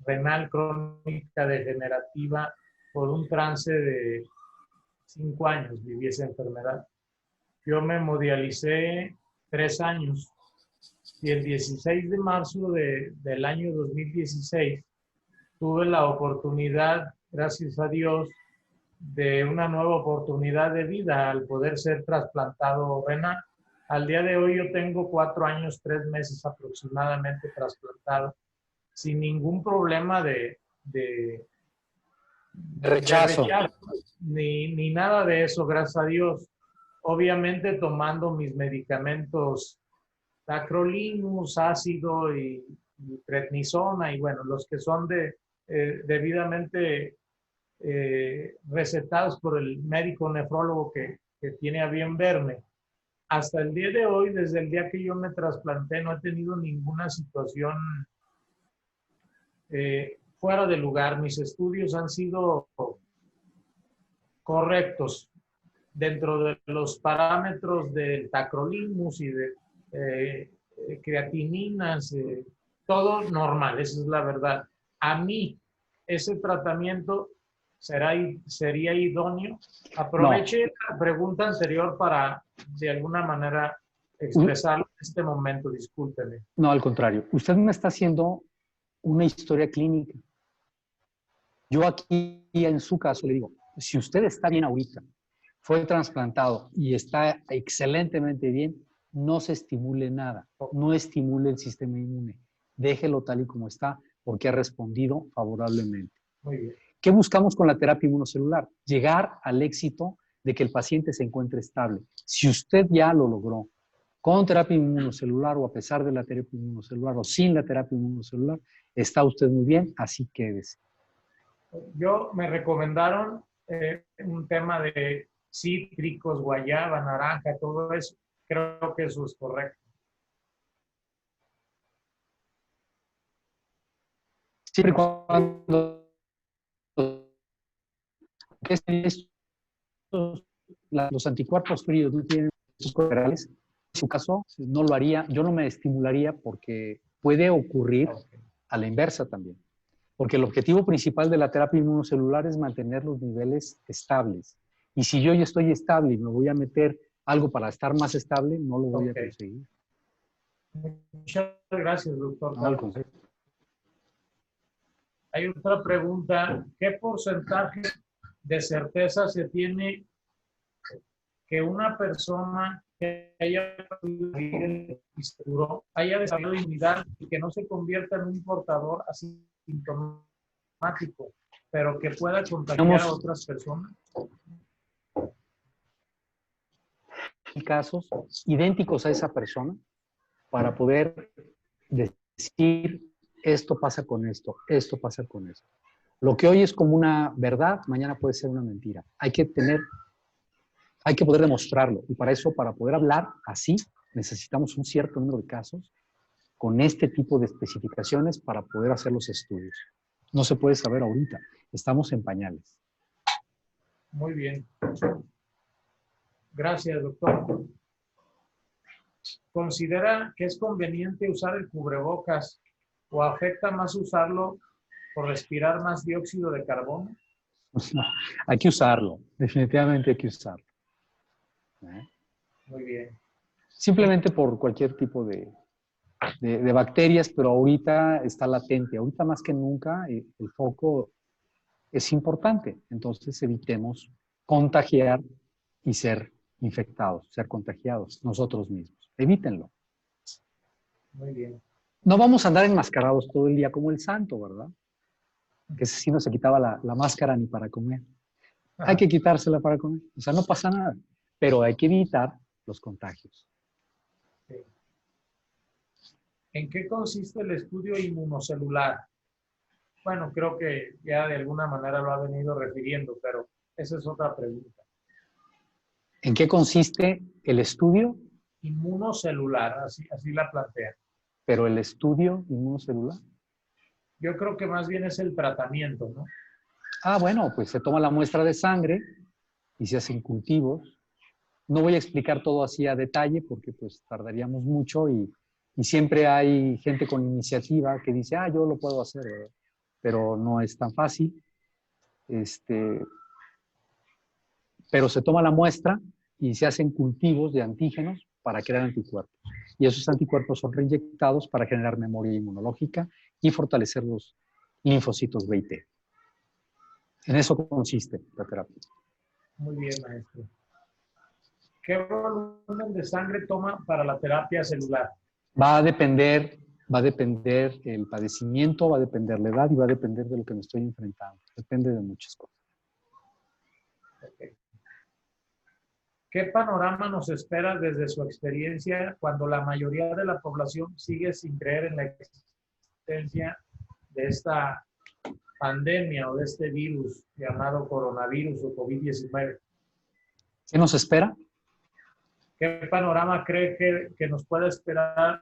renal crónica degenerativa por un trance de 5 años, viví esa enfermedad. Yo me hemodialicé 3 años y el 16 de marzo del año 2016 tuve la oportunidad, gracias a Dios, de una nueva oportunidad de vida al poder ser trasplantado renal. Al día de hoy yo tengo 4 años, 3 meses aproximadamente trasplantado, sin ningún problema de Rechazo. ni nada de eso, gracias a Dios. Obviamente tomando mis medicamentos tacrolimus, ácido y prednisona, y bueno, los que son debidamente recetados por el médico nefrólogo que tiene a bien verme. Hasta el día de hoy, desde el día que yo me trasplanté, no he tenido ninguna situación fuera de lugar. Mis estudios han sido correctos dentro de los parámetros del tacrolimus y de creatininas, todo normal, esa es la verdad. A mí, ese tratamiento sería idóneo. Aproveche la pregunta anterior para, de alguna manera, expresarlo en este momento, discúlpeme. No, al contrario. Usted me está haciendo una historia clínica. Yo aquí, en su caso, le digo, si usted está bien ahorita, fue trasplantado y está excelentemente bien, no se estimule nada, no estimule el sistema inmune. Déjelo tal y como está, porque ha respondido favorablemente. Muy bien. ¿Qué buscamos con la terapia inmunocelular? Llegar al éxito de que el paciente se encuentre estable. Si usted ya lo logró con terapia inmunocelular o a pesar de la terapia inmunocelular o sin la terapia inmunocelular, está usted muy bien, así quédese. Yo me recomendaron un tema de cítricos, guayaba, naranja, todo eso. Creo que eso es correcto. Siempre y cuando los anticuerpos fríos no tienen estos colaterales, en su caso no lo haría, yo no me estimularía porque puede ocurrir a la inversa también. Porque el objetivo principal de la terapia inmunocelular es mantener los niveles estables. Y si yo ya estoy estable y me voy a meter algo para estar más estable, no lo voy a conseguir. Muchas gracias, doctor. No, al contrario. Hay otra pregunta. ¿Qué porcentaje de certeza se tiene que una persona que haya desarrollado inmunidad y que no se convierta en un portador asintomático, pero que pueda contagiar a otras personas? Casos idénticos a esa persona para poder decir esto pasa con esto, esto pasa con esto. Lo que hoy es como una verdad, mañana puede ser una mentira. Hay que poder demostrarlo y para eso, para poder hablar así, necesitamos un cierto número de casos con este tipo de especificaciones para poder hacer los estudios. No se puede saber ahorita, estamos en pañales. Muy bien. Gracias, doctor. ¿Considera que es conveniente usar el cubrebocas o afecta más usarlo por respirar más dióxido de carbono? No, hay que usarlo, definitivamente hay que usarlo. Muy bien. Simplemente por cualquier tipo de bacterias, pero ahorita está latente. Ahorita más que nunca el foco es importante. Entonces evitemos contagiar y ser infectados, ser contagiados nosotros mismos. Evítenlo. Muy bien. No vamos a andar enmascarados todo el día como el santo, ¿verdad? Que ese sí no se quitaba la máscara ni para comer. Hay que quitársela para comer. O sea, no pasa nada. Pero hay que evitar los contagios. Sí. ¿En qué consiste el estudio inmunocelular? Bueno, creo que ya de alguna manera lo ha venido refiriendo, pero esa es otra pregunta. ¿En qué consiste el estudio? Inmunocelular, así la plantea. Pero el estudio inmunocelular. Yo creo que más bien es el tratamiento, ¿no? Ah, bueno, pues se toma la muestra de sangre y se hacen cultivos. No voy a explicar todo así a detalle porque pues tardaríamos mucho y siempre hay gente con iniciativa que dice, yo lo puedo hacer, ¿verdad? Pero no es tan fácil. Pero se toma la muestra y se hacen cultivos de antígenos para crear anticuerpos. Y esos anticuerpos son reinyectados para generar memoria inmunológica y fortalecer los linfocitos B y T. En eso consiste la terapia. Muy bien, maestro. ¿Qué volumen de sangre toma para la terapia celular? Va a depender el padecimiento, va a depender la edad y va a depender de lo que me estoy enfrentando. Depende de muchas cosas. Okay. ¿Qué panorama nos espera desde su experiencia cuando la mayoría de la población sigue sin creer en la existencia de esta pandemia o de este virus llamado coronavirus o COVID-19? ¿Qué nos espera? ¿Qué panorama cree que nos puede esperar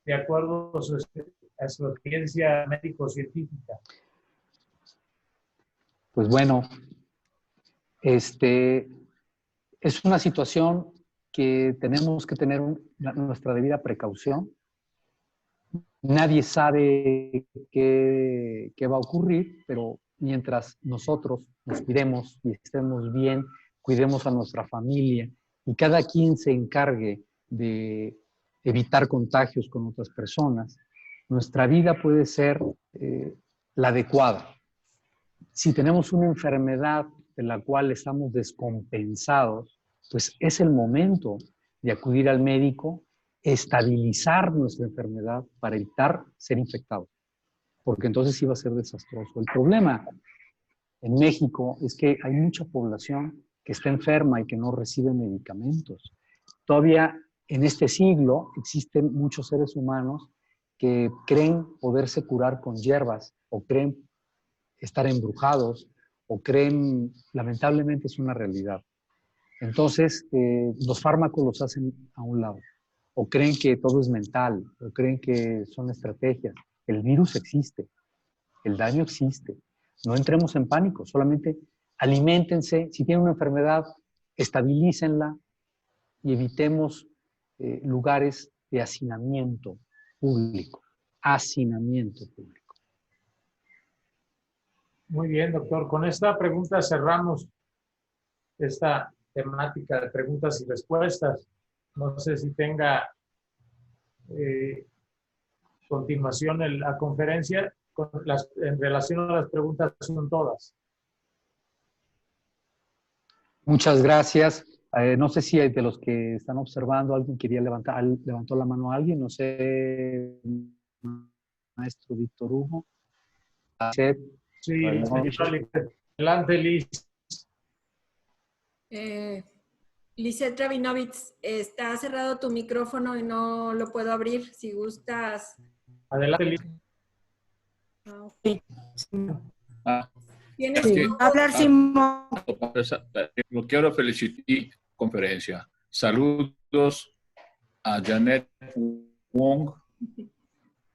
de acuerdo a su experiencia médico-científica? Pues bueno, es una situación que tenemos que tener nuestra debida precaución. Nadie sabe qué va a ocurrir, pero mientras nosotros nos cuidemos y estemos bien, cuidemos a nuestra familia y cada quien se encargue de evitar contagios con otras personas, nuestra vida puede ser la adecuada. Si tenemos una enfermedad de la cual estamos descompensados, pues es el momento de acudir al médico, estabilizar nuestra enfermedad para evitar ser infectados, porque entonces sí va a ser desastroso. El problema en México es que hay mucha población que está enferma y que no recibe medicamentos. Todavía en este siglo existen muchos seres humanos que creen poderse curar con hierbas o creen estar embrujados o creen, lamentablemente es una realidad. Entonces, los fármacos los hacen a un lado. O creen que todo es mental, o creen que son estrategias. El virus existe, el daño existe. No entremos en pánico, solamente aliméntense. Si tienen una enfermedad, estabilícenla y evitemos lugares de hacinamiento público. Hacinamiento público. Muy bien, doctor. Con esta pregunta cerramos esta temática de preguntas y respuestas. No sé si tenga continuación la conferencia. En relación a las preguntas son todas. Muchas gracias. No sé si hay de los que están observando, alguien quería levantó la mano a alguien, no sé, maestro Víctor Hugo. Sí, adelante, Liz. Lisette Rabinovitz, está cerrado tu micrófono y no lo puedo abrir. Si gustas. Adelante, Liz. Tienes Sí. que Hablar Simón. Lo quiero felicitar conferencia. Saludos a Janet Wong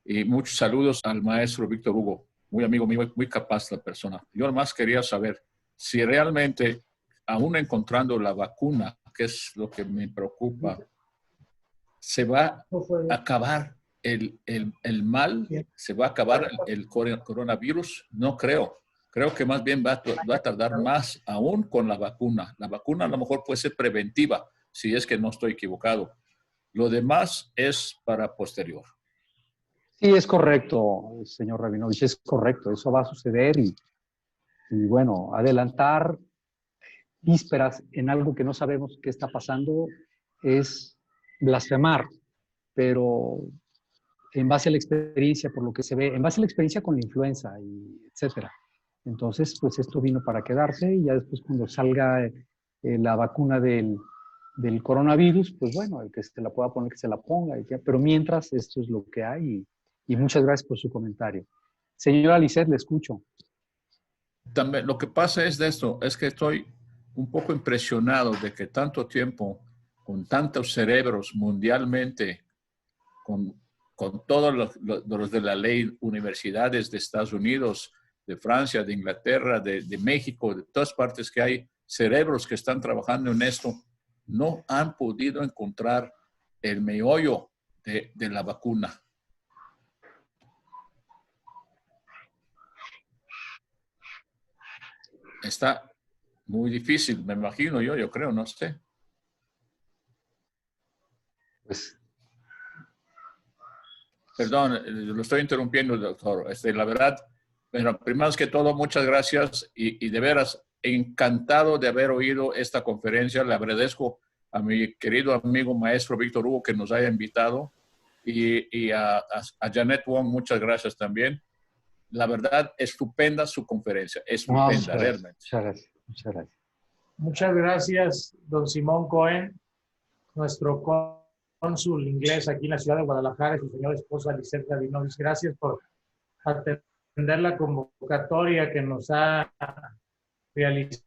y muchos saludos al maestro Víctor Hugo. Muy amigo mío, muy capaz la persona. Yo además quería saber si realmente, aún encontrando la vacuna, que es lo que me preocupa, se va a acabar el mal, se va a acabar el coronavirus. No creo. Creo que más bien va a tardar más aún con la vacuna. La vacuna a lo mejor puede ser preventiva, si es que no estoy equivocado. Lo demás es para posterior. Sí, es correcto, señor Rabinovich, es correcto. Eso va a suceder y bueno, adelantar vísperas en algo que no sabemos qué está pasando es blasfemar, pero en base a la experiencia, por lo que se ve, en base a la experiencia con la influenza, y etcétera. Entonces, pues esto vino para quedarse y ya después cuando salga la vacuna del coronavirus, pues bueno, el que se la pueda poner, que se la ponga. Pero mientras, esto es lo que hay y muchas gracias por su comentario. Señora Lisette, le escucho. También, lo que pasa es de esto, es que estoy un poco impresionado de que tanto tiempo, con tantos cerebros mundialmente, con todos los de la ley, universidades de Estados Unidos, de Francia, de Inglaterra, de México, de todas partes que hay cerebros que están trabajando en esto, no han podido encontrar el meollo de la vacuna. Está muy difícil, me imagino yo creo, no sé. Pues, perdón, lo estoy interrumpiendo, doctor. La verdad, bueno, primero que todo, muchas gracias y de veras encantado de haber oído esta conferencia. Le agradezco a mi querido amigo maestro Víctor Hugo que nos haya invitado y a Janet Wong, muchas gracias también. La verdad, estupenda su conferencia, estupenda, realmente. Muchas gracias, muchas gracias. Muchas gracias, don Simón Cohen, nuestro cónsul inglés aquí en la ciudad de Guadalajara, y su señora esposa Lisette Gavinovis. Gracias por atender la convocatoria que nos ha realizado.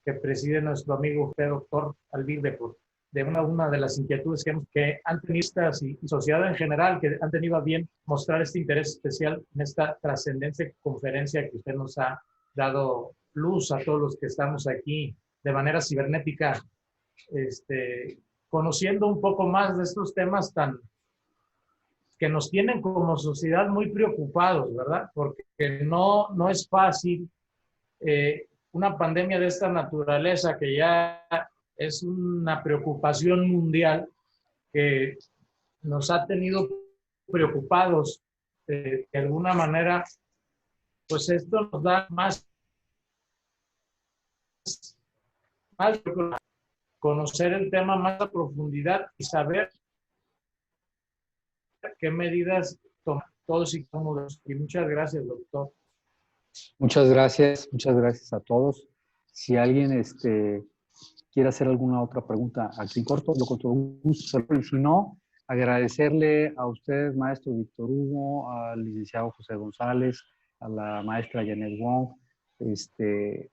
Que preside nuestro amigo usted, doctor Alvirde, de una de las inquietudes que han tenido estas y sociedad en general, que han tenido a bien mostrar este interés especial en esta trascendente conferencia que usted nos ha dado luz a todos los que estamos aquí de manera cibernética, conociendo un poco más de estos temas que nos tienen como sociedad muy preocupados, ¿verdad? Porque no es fácil una pandemia de esta naturaleza, que ya es una preocupación mundial, que nos ha tenido preocupados de alguna manera, pues esto nos da más conocer el tema más a profundidad y saber qué medidas toman todos y todos. Y muchas gracias, doctor. Muchas gracias a todos. Si alguien quiere hacer alguna otra pregunta aquí en corto, yo con todo gusto. Y si no, agradecerle a usted, maestro Víctor Hugo, al licenciado José González, a la maestra Janet Wong,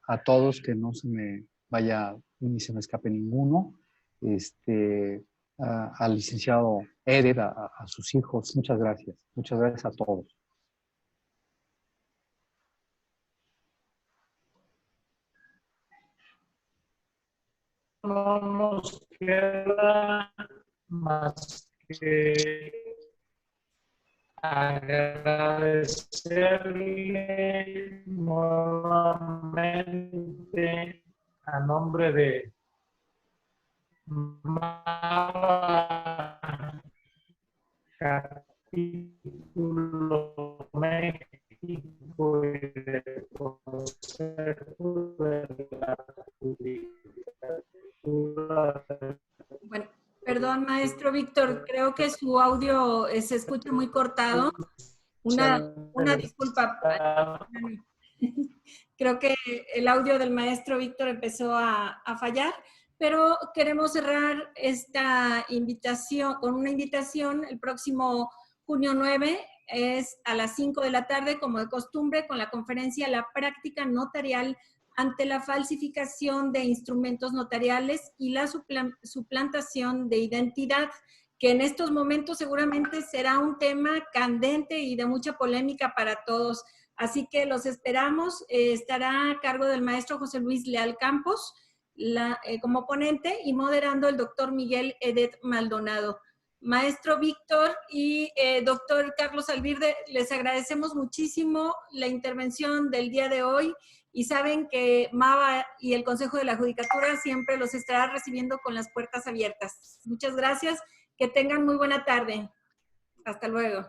a todos, que no se me vaya ni se me escape ninguno, al licenciado Eder, a sus hijos. Muchas gracias a todos. No nos queda más que agradecerle nuevamente a nombre de MAVA Capítulo México y del Consejo de la Judicatura. Bueno, perdón, maestro Víctor, creo que su audio se escucha muy cortado. Una disculpa. Creo que el audio del maestro Víctor empezó a fallar, pero queremos cerrar esta invitación con una invitación. El próximo junio 9 es a las 5 de la tarde, como de costumbre, con la conferencia La práctica notarial ante la falsificación de instrumentos notariales y la suplantación de identidad, que en estos momentos seguramente será un tema candente y de mucha polémica para todos. Así que los esperamos. Estará a cargo del maestro José Luis Leal Campos como ponente, y moderando el doctor Miguel Edet Maldonado. Maestro Víctor y doctor Carlos Alvirde, les agradecemos muchísimo la intervención del día de hoy, y saben que MAVA y el Consejo de la Judicatura siempre los estará recibiendo con las puertas abiertas. Muchas gracias. Que tengan muy buena tarde. Hasta luego.